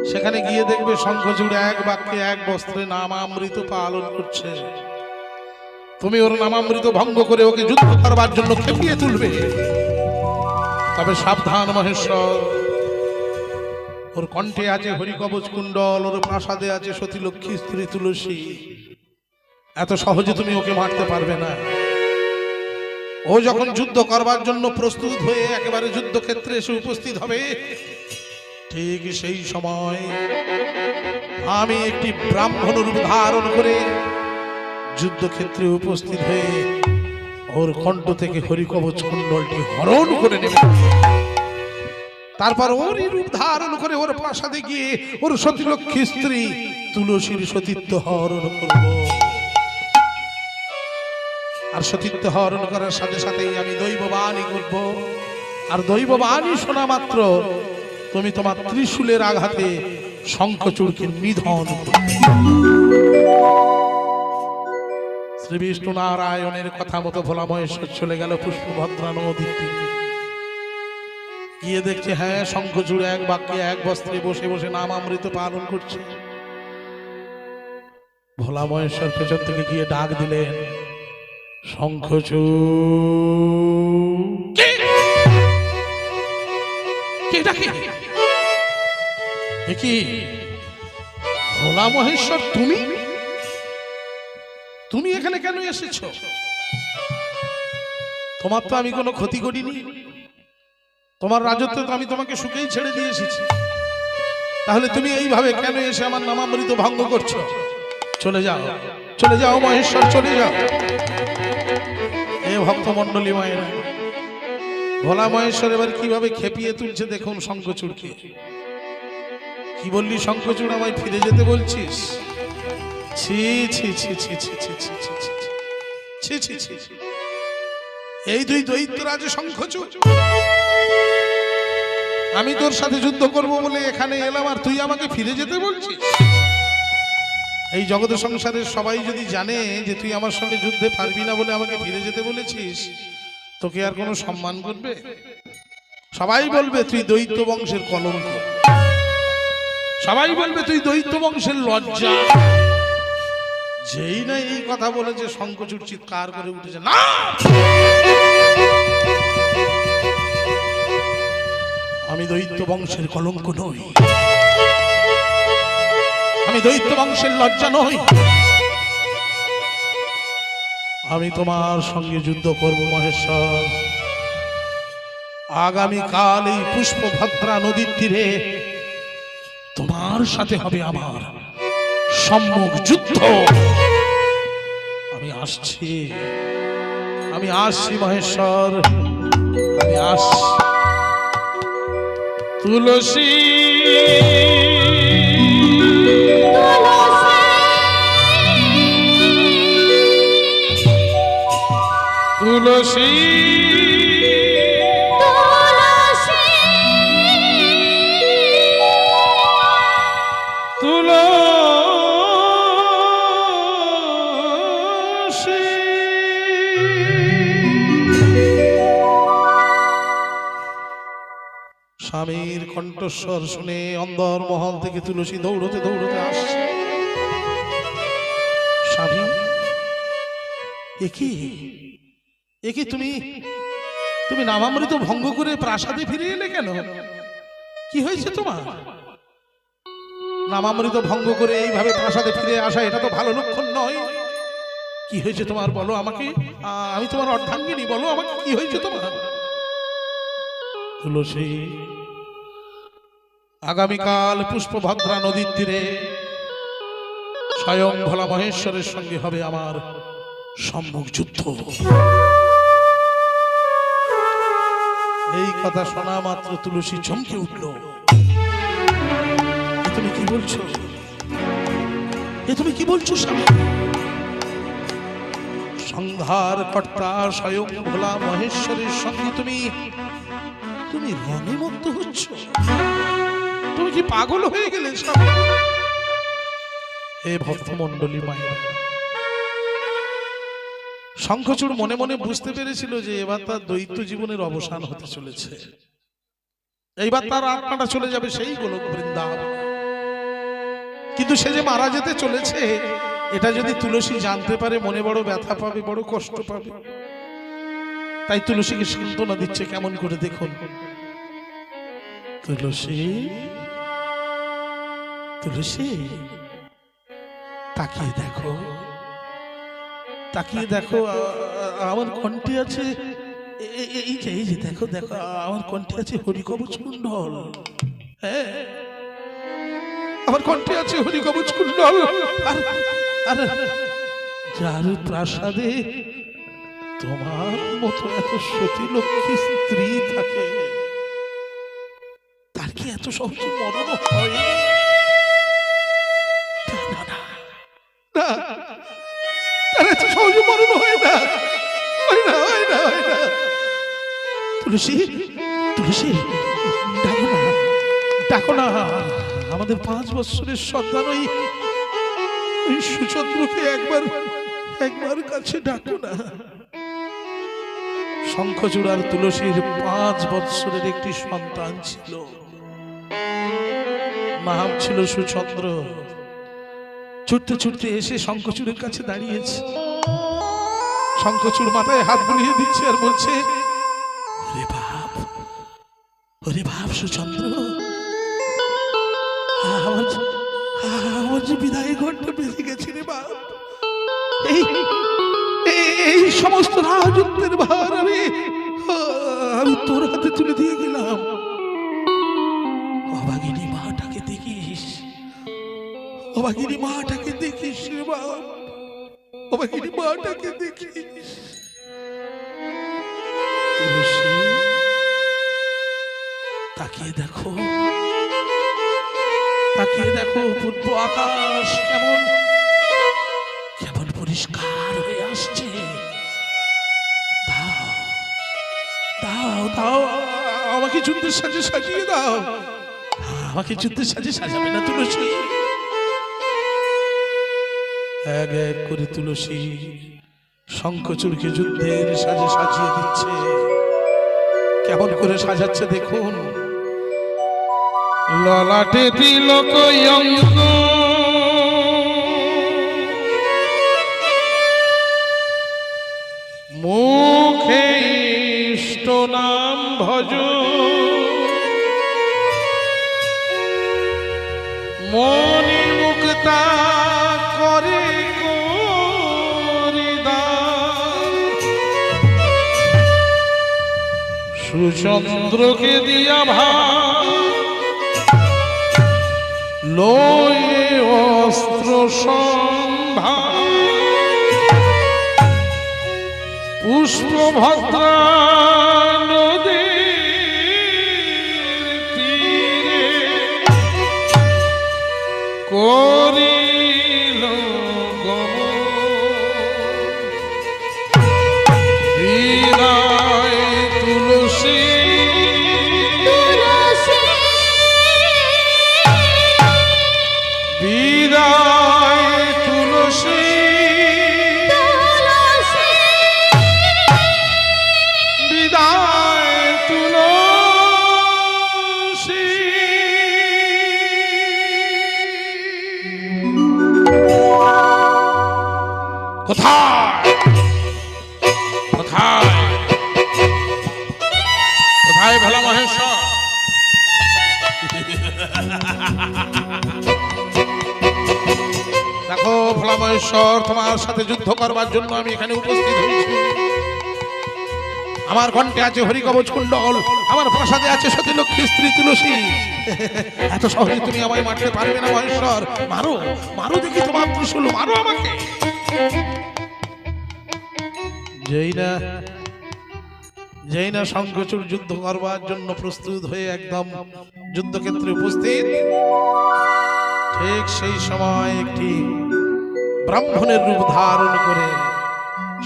সেখানে গিয়ে দেখবে শঙ্খচূড় এক বাক্যে এক বস্ত্রে নামামৃত পালন করছে। তুমি ওর নামামৃত ভঙ্গ করে ওকে যুদ্ধ করবার জন্য খেপিয়ে তুলবে। তবে সাবধান মহেশ্বর, ওর কণ্ঠে আছে হরিকবচ কুণ্ডল, ওর প্রাসাদে আছে সতী লক্ষ্মী স্ত্রী তুলসী। এত সহজে তুমি ওকে মারতে পারবে না। ও যখন যুদ্ধ করবার জন্য প্রস্তুত হয়ে একেবারে যুদ্ধক্ষেত্রে এসে উপস্থিত হবে, ঠিক সেই সময় আমি একটি ব্রাহ্মণ রূপ ধারণ করে যুদ্ধক্ষেত্রে উপস্থিত হয়ে ওর কণ্ঠ থেকে হরিকবচ কুণ্ডলটি হরণ করে নেবে। তারপর ওরই রূপ ধারণ করে ওর প্রাসাদে গিয়ে ওর সতীলক্ষ্মী স্ত্রী তুলসীর সতীত্ব হরণ করব। আর সতীত্ব হরণ করার সাথে সাথেই আমি দৈববাণী করব। আর দৈববাণী শোনা মাত্র তুমি তোমার ত্রিশূলের আঘাতে শঙ্খচূড়কে নিধন করবে। শ্রী বিষ্ণু নারায়ণের কথা মতো ভোলা মহেশ্বর চলে গেল পুষ্পভদ্রা নদীর তীরে। গিয়ে দেখছে হ্যাঁ, শঙ্খচূড় এক বাক্যে এক বস্ত্রে বসে বসে নামামৃত পালন করছে। ভোলা মহেশ্বর পেছন থেকে গিয়ে ডাক দিলেন, শঙ্খচূড়। কি ভোলা মহেশ্বর, তুমি এখানে কেন এসেছ? তোমার তো আমি কোনো ক্ষতি করিনি, তোমার রাজত্ব তো আমি তোমাকে সুখেই ছেড়ে দিয়ে এসেছি। তাহলে তুমি এইভাবে কেন এসে আমার নামামৃত ভঙ্গ করছো? চলে যাও, চলে যাও মহেশ্বর, চলে যাও। এ ভক্তমণ্ডলী মায়েরা, ভোলা মহেশ্বর এবার কিভাবে খেপিয়ে তুলছে দেখুন শঙ্খচূড়কে। কি বললি শঙ্খচূড়, আমায় ফিরে যেতে বলছিস? ছি ছি ছি ছি ছি ছি ছি ছি ছি ছি ছি ছি। এই দুই দৈত্যরাজ শঙ্খচূড়, আমি তোর সাথে যুদ্ধ করব বলে এখানে এলাম, আর তুই আমাকে ফিরে যেতে বলছিস? এই জগৎ সংসারের সবাই যদি জানে যে তুই আমার সঙ্গে যুদ্ধে পারবি না বলে আমাকে ফিরে যেতে বলেছিস, তোকে আর কোনো সম্মান করবে? সবাই বলবে তুই দৈত্য বংশের কলঙ্ক, সবাই বলবে তুই দৈত্য বংশের লজ্জা। যেই না এই কথা বলেছে শঙ্খচূড় চিৎকার করে উঠেছে, না, আমি দৈত্য বংশের কলঙ্ক নই, আমি দৈত্য বংশের লজ্জা নই, আমি তোমার সঙ্গে যুদ্ধ করব মহেশ্বর। আগামীকাল এই পুষ্পভদ্রা নদীর তীরে তোমার সাথে হবে আমার সম্মুখ যুদ্ধ। আমি আসছি, আমি আসছি মহেশ্বর, আমি আসছি। তুলসী তুলসী স্বামীর কণ্ঠস্বর শুনে অন্দর মহল থেকে তুলসী দৌড়তে দৌড়তে আসছে। স্বামী, একি তুমি নামামৃত ভঙ্গ করে প্রাসাদে ফিরে এলে কেন? কি হয়েছে তোমার? নামামৃত ভঙ্গ করে এইভাবে প্রাসাদে ফিরে আসা এটা তো ভালো লক্ষণ নয়। কি হয়েছে তোমার বলো আমাকে, আমি তোমার অর্ধাঙ্গিনী, বলো আমাকে কি হয়েছে তোমার? তুলসী, আগামীকাল পুষ্পভদ্রা নদীর তীরে স্বয়ং ভোলা মহেশ্বরের সঙ্গে হবে আমার সম্মুখ যুদ্ধ। এই কথা শোনা মাত্র তুলসী চমকে উঠল। তুমি কি বলছো? এ তুমি কি বলছো স্বামী? সংহার কর্তা স্বয়ং ভোলা মহেশ্বরের সঙ্গে তুমি তুমি রণে মুক্ত হচ্ছ? তুমি কি পাগল হয়ে গেলে স্বামী? হে ভক্তমণ্ডলী মায়েরা, শঙ্খচূড় মনে মনে বুঝতে পেরেছিল যে এবার তার দৈত্য জীবনের অবসান হতে চলেছে। এইবার তার আত্মাটা চলে যাবে সেই গোলক বৃন্দাবন। কিন্তু সে যে মারা যেতে চলেছে এটা যদি তুলসী জানতে পারে মনে বড় ব্যথা পাবে, বড় কষ্ট পাবে। তাই তুলসীকে সান্ত্বনা দিচ্ছে কেমন করে দেখুন। তুলসী, তুলসী, তাকিয়ে দেখো, তাকিয়ে দেখো, আমার কণ্ঠে আছে এই যে দেখো দেখো, আমার কণ্ঠে আছে হরিকবচ কুণ্ডল। হ্যাঁ, আমার কণ্ঠে আছে হরিকবচ কুণ্ডল। আর যার প্রাসাদে তোমার মতো এত সতী লক্ষ্মী স্ত্রী থাকে, তার কি এত সহজে মরণ হয়? না না না, তার এত সহজে মরণ হয় না, হয় না, হয় না, হয় না। তুলসী, তুলসী, ডাকো না, ডাকো না, আমাদের 5 বছরের সন্তান ওই সুচন্দ্রকে একবার কাছে ডাকো না। শঙ্খচূড় আর তুলসীর 5 বছরের একটি সন্তান ছিল, নাম ছিল সুচন্দ্র। ছুটতে ছুটতে এসে শঙ্খচূড়ের কাছে দাঁড়িয়েছে। শঙ্খচূড় মাথায় হাত বুলিয়ে দিচ্ছে আর বলছে, ওরে বাপ সুচন্দ্র, আমার যে বিদায় ঘন্টা বেঁচে গেছে রে বাপ। এই সমস্ত রাজত্বের ভার আমি তোর হাতে তুলে দিয়ে গেলাম। অভাগিনী মাটাকে দেখিস, অভাগিনী মাটাকে দেখিস রে বাপ, অভাগিনী মাটাকে দেখিস। তাকিয়ে দেখো, তাকিয়ে দেখো, পূর্ব আকাশ কেমন কেমন পরিষ্কার হয়ে আসছে। দাও দাও দাও, আমাকে যুদ্ধের সাজে সাজিয়ে দাও। আমাকে যুদ্ধের সাজে সাজাবে না তুলসী? এক এক করে তুলসী শঙ্খচূড়কে যুদ্ধের সাজে সাজিয়ে দিচ্ছে। কেমন করে সাজাচ্ছে দেখুন। ললাটে তিলক অঙ্ক, মুখে ইষ্ট নাম ভজ, মনি মুক্তা করে সুচন্দ্রকে দিয়া ভাব, লয়ে অস্ত্র সম্ভার, পুষ্পভদ্রা নদীর তীরে করিল গমন। হৃদয় তুলসী, বিদায় তুলসী, বিদায় তুলসী। কোথায় কোথায় কোথায় ভোলা মহেশ্বর? দেখো ভোলা মহেশ্বর, তোমার সাথে যুদ্ধ করবার জন্য আমি এখানে উপস্থিত হয়েছি। আমার কণ্ঠে আছে হরিকবচ কুণ্ডল, আমার প্রাসাদে আছে সতী লক্ষ্মী স্ত্রী তুলসী। এত সহজে তুমি আমায় মারতে পারবে না মহেশ্বর। মারো মারো দেখি তোমার ত্রিশূল, মারো আমাকে। যেই না শঙ্খচূড় যুদ্ধ করবার জন্য প্রস্তুত হয়ে একদম যুদ্ধক্ষেত্রে উপস্থিত, ঠিক সেই সময় একটি ব্রাহ্মণের রূপ ধারণ করে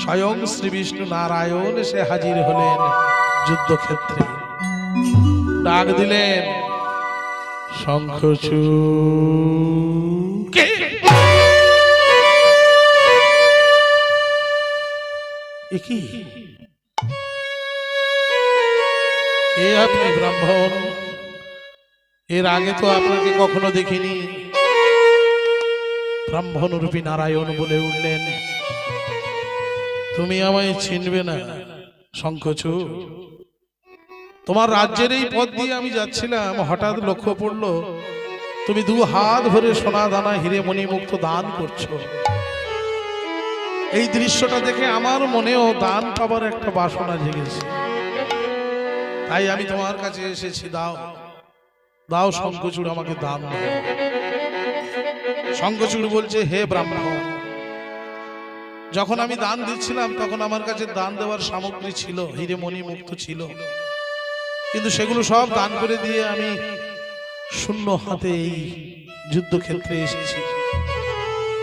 স্বয়ং শ্রী বিষ্ণু নারায়ণ এসে হাজির হলেন যুদ্ধক্ষেত্রে। ডাক দিলেন, শঙ্খচূড়। কে? এ কি? কে আপনি ব্রাহ্মণ? এর আগে তো আপনাকে কখনো দেখিনি। ব্রাহ্মণ রূপী নারায়ণ বলে উঠলেন, তুমি আমায় চিনবে না শঙ্খচূড়। তোমার রাজ্যের এই পথ দিয়ে আমি যাচ্ছিলাম, হঠাৎ লক্ষ্য পড়লো তুমি 2 হাত ভরে সোনা দানা হিরে মণিমুক্ত দান করছো। এই দৃশ্যটা দেখে আমার মনেও দান পাবার একটা বাসনা জেগেছে, তাই আমি তোমার কাছে এসেছি। দাও দাও শঙ্খচূড়, আমাকে দান দাও। শঙ্খচূড় বলছে, হে ব্রাহ্মণ, যখন আমি দান দিচ্ছিলাম তখন আমার কাছে দান দেওয়ার সামগ্রী ছিল, হিরে মণিমুক্ত ছিল, কিন্তু সেগুলো সব দান করে দিয়ে আমি শূন্য হাতে এই যুদ্ধক্ষেত্রে এসেছি।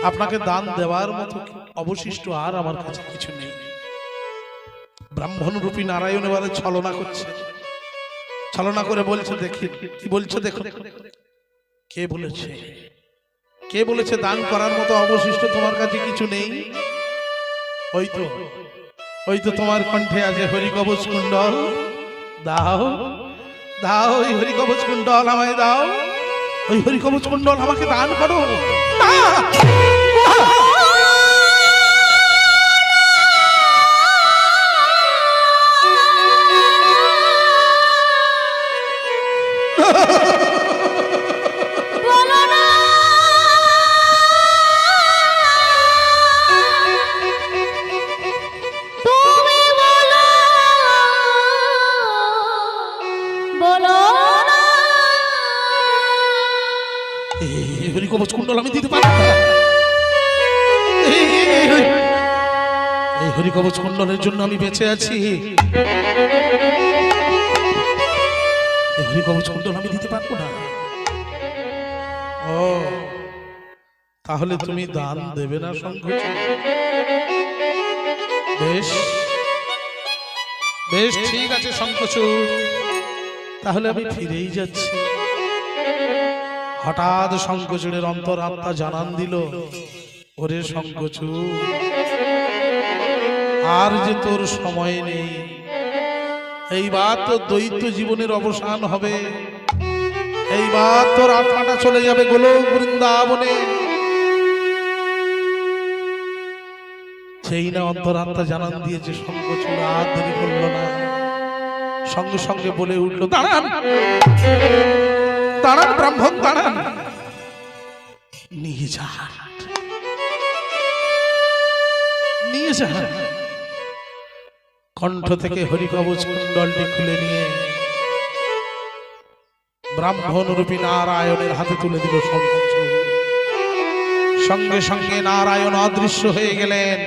আপনাকে দান দেওয়ার মতো অবশিষ্ট আর আমার কাছে কিছু নেই। ব্রাহ্মণ রূপী নারায়ণ এবারে ছলনা করছে, ছলনা করে বলছে, দেখি কি বলছে দেখো। কে বলেছে? কে বলেছে দান করার মতো অবশিষ্ট তোমার কাছে কিছু নেই? ওই তো তোমার কণ্ঠে আছে হরিকবচ কুণ্ডল। দাও দাও, ওই হরিকবচ কুণ্ডল আমায় দাও। ওই হরিকবচ কুণ্ডল আমাকে দান করো। না! বলো না। তুমি বলো, বলো না। এই হরিকবচ কুণ্ডল আমি দিতে পারবো না। এই হরিকবচ কুণ্ডলের জন্য আমি বেঁচে আছি। এই হরিকবচ কুণ্ডল আমি দিতে পারবো না। ও, তাহলে তুমি দান দেবে না শঙ্খচূড়? বেশ বেশ, ঠিক আছে শঙ্খচূড়, তাহলে আমি ফিরেই যাচ্ছি। হঠাৎ শঙ্খচূড়ের অন্তরাত্মা জানান দিল, ওরে শঙ্খচূড়, আর যে তোর সময় নেই। এইবার তোর দৈত্য জীবনের অবসান হবে। এইবার তোর আত্মাটা চলে যাবে গোলক বৃন্দাবনে। সেই না অন্তরাত্মা জানান দিয়েছে। শঙ্খচূড় আর দেরি করল না, সঙ্গে সঙ্গে বলে উঠল, দাঁড়ান দাঁড়ান ব্রাহ্মণ, দাঁড়ান। নিয়ে যান, নিয়ে যান। কণ্ঠ থেকে হরিকবচ কুণ্ডলটি খুলে নিয়ে ব্রাহ্মণ রূপী নারায়ণের হাতে তুলে দিল শঙ্খচূড়। সঙ্গে সঙ্গে নারায়ণ অদৃশ্য হয়ে গেলেন।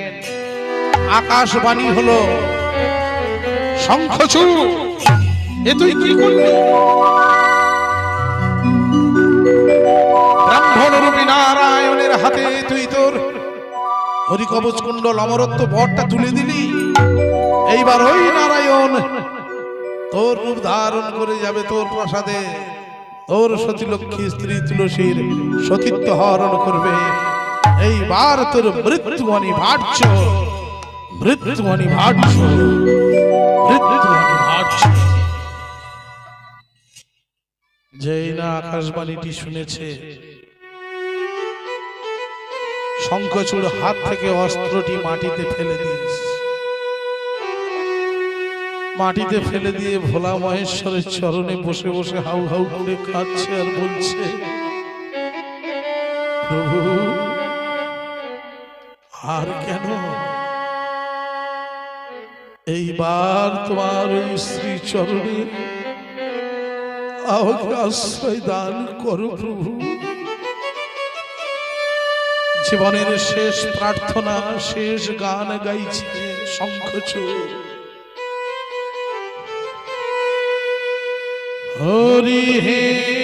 আকাশবাণী হলো, শঙ্খচূড়, এ তুই কি করলি? ব্রাহ্মণ রূপী নারায়ণের হাতে তুই তোর হরিকবচ কুণ্ডল অমরত্ব বরটা তুলে দিলি। এইবার ওই নারায়ণ তোর রূপ ধারণ করে যাবে তোর প্রাসাদে, তোর সতীলক্ষ্মী স্ত্রী তুলসীর সতীত্ব হরণ করবে। এইবার তোর মৃত্যু অনিবার্য, মৃত্যু অনিবার্য, মৃত্যু অনিবার্য। যেই না আকাশবাণীটি শুনেছে, শঙ্খচূড় হাত থেকে অস্ত্রটি মাটিতে ফেলে দিয়েছে। মাটিতে ফেলে দিয়ে ভোলা মহেশ্বরের চরণে বসে বসে হাউ হাউ করে কাঁদছে আর বলছে, প্রভু, আর কেন? এইবার তোমার ওই শ্রী চরণে আমাকে আশ্রয় দান করো প্রভু। জীবনের শেষ প্রার্থনা, শেষ গান গাইছে শঙ্খচূড়। হরি হে হরি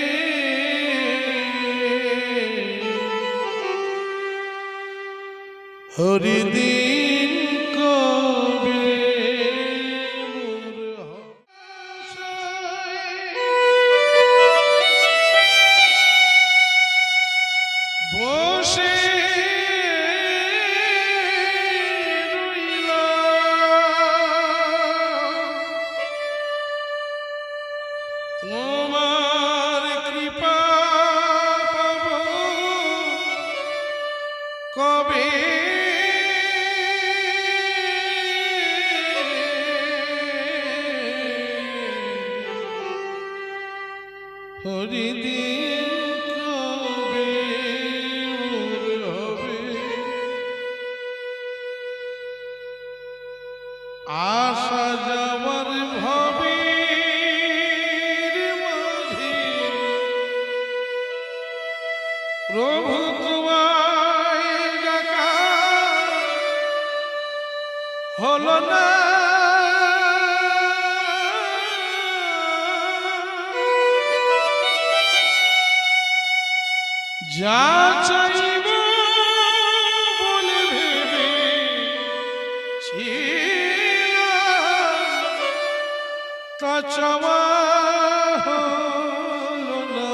হে হরিদিন কবে বসে তোমার কৃপা পাব কবে হরিদিন কবে মোর হবে আশা যাবার ভবের মাঝে প্রভু তোমায় ডাকা হলো না যা চাইব বলে ভেবে তা চাওয়া হলো না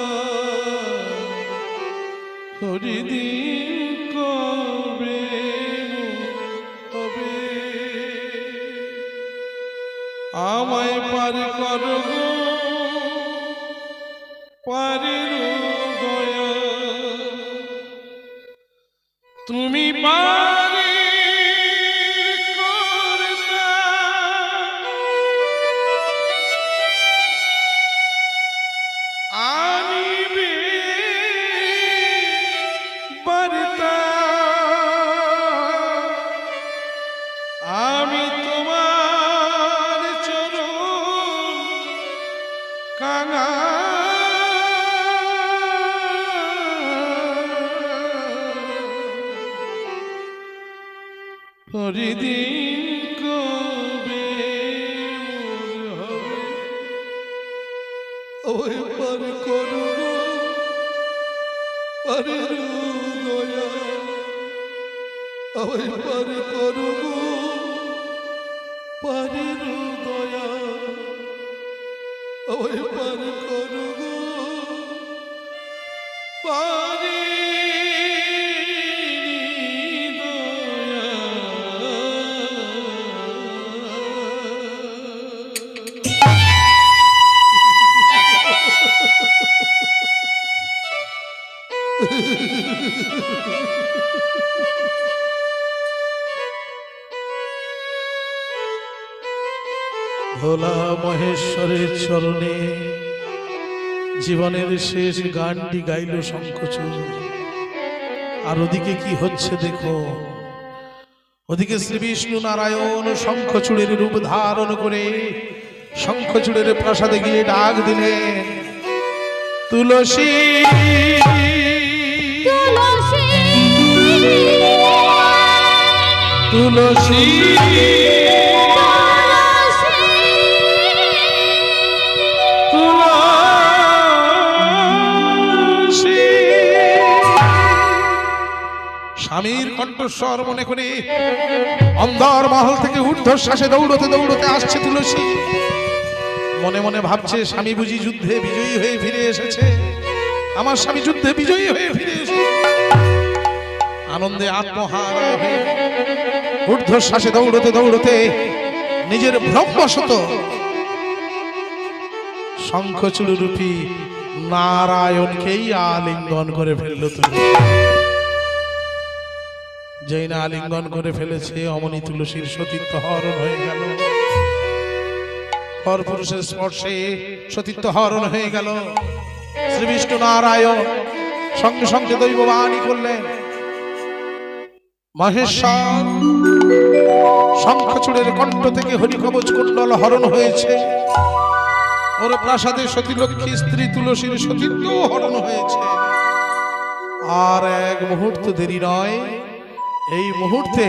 হরিদিন কবে হবে আমায় পার করো গো পারের দয়া তুমি পারে করতা আনিবে বার্তা আমি তোমার চরণ কাঙা হরিদিন কবে মোর হবে ওই পার করো গো পারের দয়া ওই পার করো গো পারের দয়া ওই পার করো গো পারের ভোলা মহেশ্বরের চরণে জীবনের শেষ গানটি গাইল শঙ্খচূড়। আর ওদিকে কি হচ্ছে দেখো, ওদিকে শ্রী বিষ্ণু নারায়ণ শঙ্খচূড়ের রূপ ধারণ করে শঙ্খচূড়ের প্রাসাদে গিয়ে ডাক দিলেন, তুলসী তুলসী স্বামীর কণ্ঠস্বর মনে করে অন্ধর মহল থেকে ঊর্ধ্বশ্বাসে দৌড়তে দৌড়তে আসছে তুলসী। মনে মনে ভাবছে, স্বামী বুঝি যুদ্ধে বিজয়ী হয়ে ফিরে এসেছে, আমার স্বামী যুদ্ধে বিজয়ী হয়ে ফিরে এসেছে। আনন্দে আত্মহারা হয়ে ঊর্ধ্বশ্বাসে দৌড়তে দৌড়তে নিজের ভ্রমবশত শঙ্খচূড় রূপী নারায়ণকেই আলিঙ্গন করে ফেলল তুলসী। যেই না আলিঙ্গন করে ফেলেছে, অমনি তুলসীর সতীত্ব হরণ হয়ে গেল। পরপুরুষের স্পর্শে সতীত্ব হরণ হয়ে গেল। শ্রী বিষ্ণু নারায়ণ সঙ্গে সঙ্গে দৈববাণী করলেন, মহেশ্বর শঙ্খচূড়ের কণ্ঠ থেকে হরিকবচ কুণ্ডল হরণ হয়েছে, ওর প্রাসাদে সতীলক্ষ্মী স্ত্রী তুলসীর সতীত্ব হরণ হয়েছে। আর এক মুহূর্ত দেরি নয়, এই মুহূর্তে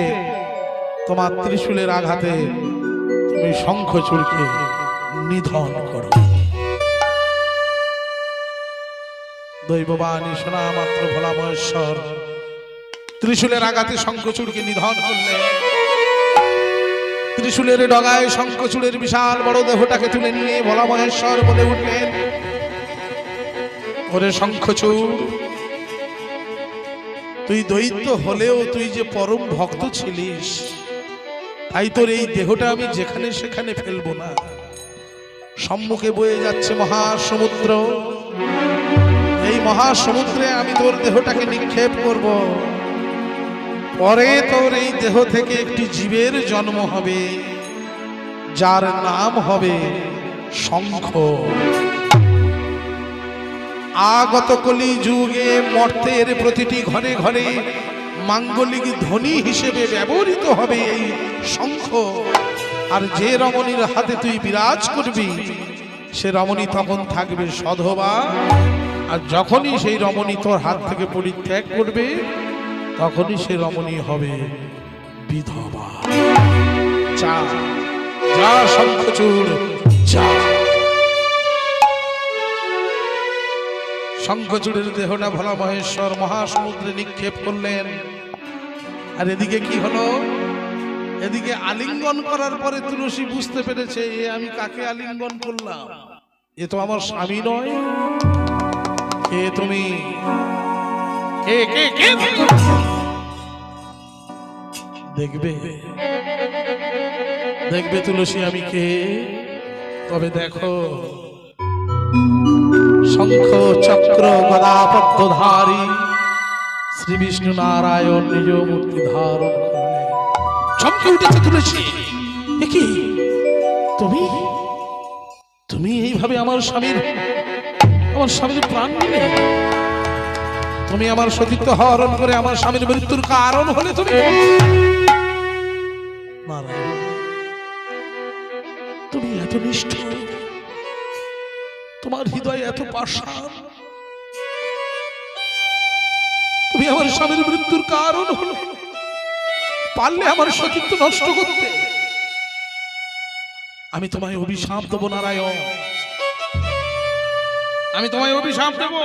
তোমার ত্রিশূলের আঘাতে তুমি শঙ্খচূড়কে নিধন করো। দৈববাণী শোনা মাত্র ভোলা মহেশ্বর ত্রিশূলের আঘাতে শঙ্খচূড়কে নিধন করলেন। ত্রিশূলের ডগায় শঙ্খচূড়ের বিশাল বড় দেহটাকে তুলে নিয়ে ভোলা মহেশ্বর বলে উঠলেন, ওরে শঙ্খচূড়, তুই দৈত্য হলেও তুই যে পরম ভক্ত ছিলিস, তাই তোর এই দেহটা আমি যেখানে সেখানে ফেলবো না। সম্মুখে বয়ে যাচ্ছে মহাসমুদ্র, এই মহাসমুদ্রে আমি তোর দেহটাকে নিক্ষেপ করব। পরে তোর এই দেহ থেকে একটি জীবের জন্ম হবে, যার নাম হবে শঙ্খ। আগত কলি যুগে মর্তের প্রতিটি ঘরে ঘরে মাঙ্গলিক ধ্বনি হিসেবে ব্যবহৃত হবে এই শঙ্খ। আর যে রমণীর হাতে তুই বিরাজ করবি, সে রমণী তখন থাকবে সধবা, আর যখনই সেই রমণী তোর হাত থেকে পরিত্যাগ করবে, তখনই সে রমণী হবে বিধবা। যা যা শঙ্খচূড় যা। শঙ্খচূড়ের দেহটা ভোলা মহেশ্বর মহাসমুদ্রে নিক্ষেপ করলেন। আর এদিকে কি হলো, এদিকে আলিঙ্গন করার পরে তুলসী বুঝতে পেরেছে, এ আমি কাকে আলিঙ্গন করলাম, এ তো আমার স্বামী নয়। কে তুমি? কে কে কে? দেখবে দেখবে তুলসী আমি কে, তবে দেখো শঙ্খ চক্র গদা পদ্মধারী শ্রী বিষ্ণু নারায়ণ নিজ মূর্তি ধারণ করলেন। চমকে উঠেছে তুলসী, এ কি তুমি? তুমি এইভাবে আমার স্বামীর প্রাণ নিলে? তুমি আমার সতীত্ব হরণ করে আমার স্বামীর মৃত্যুর কারণ হলে তুমি? নারায়ণ, তুমি এত নিষ্ঠুর, তোমার হৃদয় এত পাষাণ, তুমি আমার স্বামীর মৃত্যুর কারণ হলো। পারলে আমার সতীত্ব নষ্ট করতে। আমি তোমায় অভিশাপ দেব নারায়ণ, আমি তোমায় অভিশাপ দেব।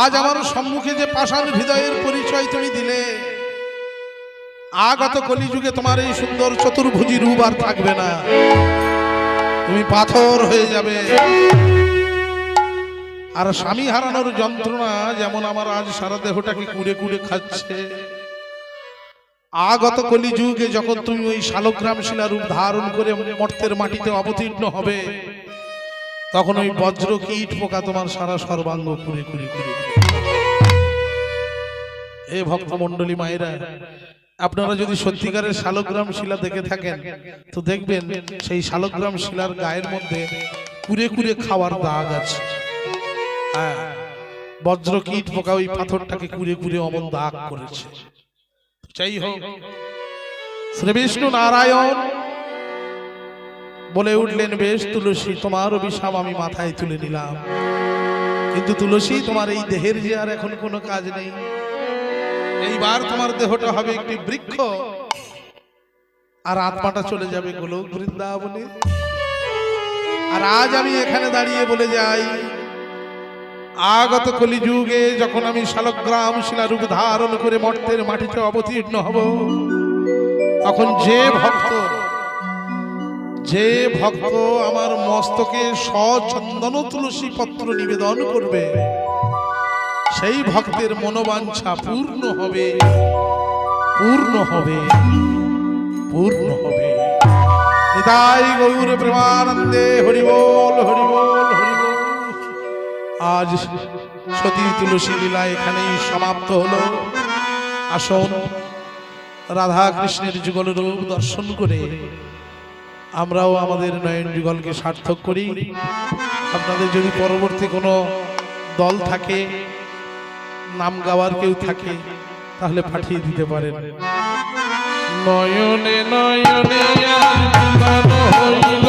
আজ আমার সম্মুখে যে পাষাণ হৃদয়ের পরিচয় তুমি দিলে, আগত কলিযুগে তোমার এই সুন্দর চতুর্ভুজী রূপ আর থাকবে না, তুমি পাথর হয়ে যাবে। আর স্বামী হারানোর যন্ত্রণা যেমন আমার আজ সারা দেহটাকে কুড়ে কুড়ে খাচ্ছে, আগত কলিযুগে যখন তুমি ওই শালগ্রাম শিলা রূপ ধারণ করে মর্তের মাটিতে অবতীর্ণ হবে, তখন ওই বজ্র কীট পোকা তোমার সারা সর্বাঙ্গ কুড়ে কুড়ে কুড়ে। এ ভক্ত মন্ডলী মায়েরা, আপনারা যদি সত্যিকারের শালগ্রাম শিলা দেখে থাকেন, তো দেখবেন সেই শালগ্রাম শিলার গায়ের মধ্যে কুড়ে কুড়ে খাওয়ার দাগ আছে। হ্যাঁ, বজ্র কীট পোকা ওই পাথরটাকে কুড়ে কুড়ে অমন দাগ করেছে। যাই হোক, শ্রী বিষ্ণু নারায়ণ বলে উঠলেন, বেশ তুলসী, তোমার অভিশাপ আমি মাথায় তুলে নিলাম, কিন্তু তুলসী তোমার এই দেহের যে আর এখন কোনো কাজ নেই। এইবার তোমার দেহটা হবে একটি বৃক্ষ, আর আত্মাটা চলে যাবে গোলক বৃন্দাবনে। আর আজ আমি এখানে দাঁড়িয়ে বলে যাই, আগত কলিযুগে যখন আমি শালগ্রাম শিলারূপ ধারণ করে মর্তের মাটিতে অবতীর্ণ হব, তখন যে ভক্ত আমার মস্তকে সচন্দন তুলসী পত্র নিবেদন করবে, সেই ভক্তের মনোবাঞ্ছা পূর্ণ হবে, পূর্ণ হবে, পূর্ণ হবে। নিতাই গৌর প্রেমানন্দে হরি বল, হরি বল, হরি বল। আজ সতী তুলসী লীলা এখানেই সমাপ্ত হলো। আসুন রাধা কৃষ্ণের যুগল রূপ দর্শন করে আমরাও আমাদের নয়ন যুগলকে সার্থক করি। আপনাদের যদি পরবর্তী কোনো দল থাকে, নাম গাওয়ার কেউ থাকে, তাহলে পাঠিয়ে দিতে পারেন। নয়নে নয়নে হইল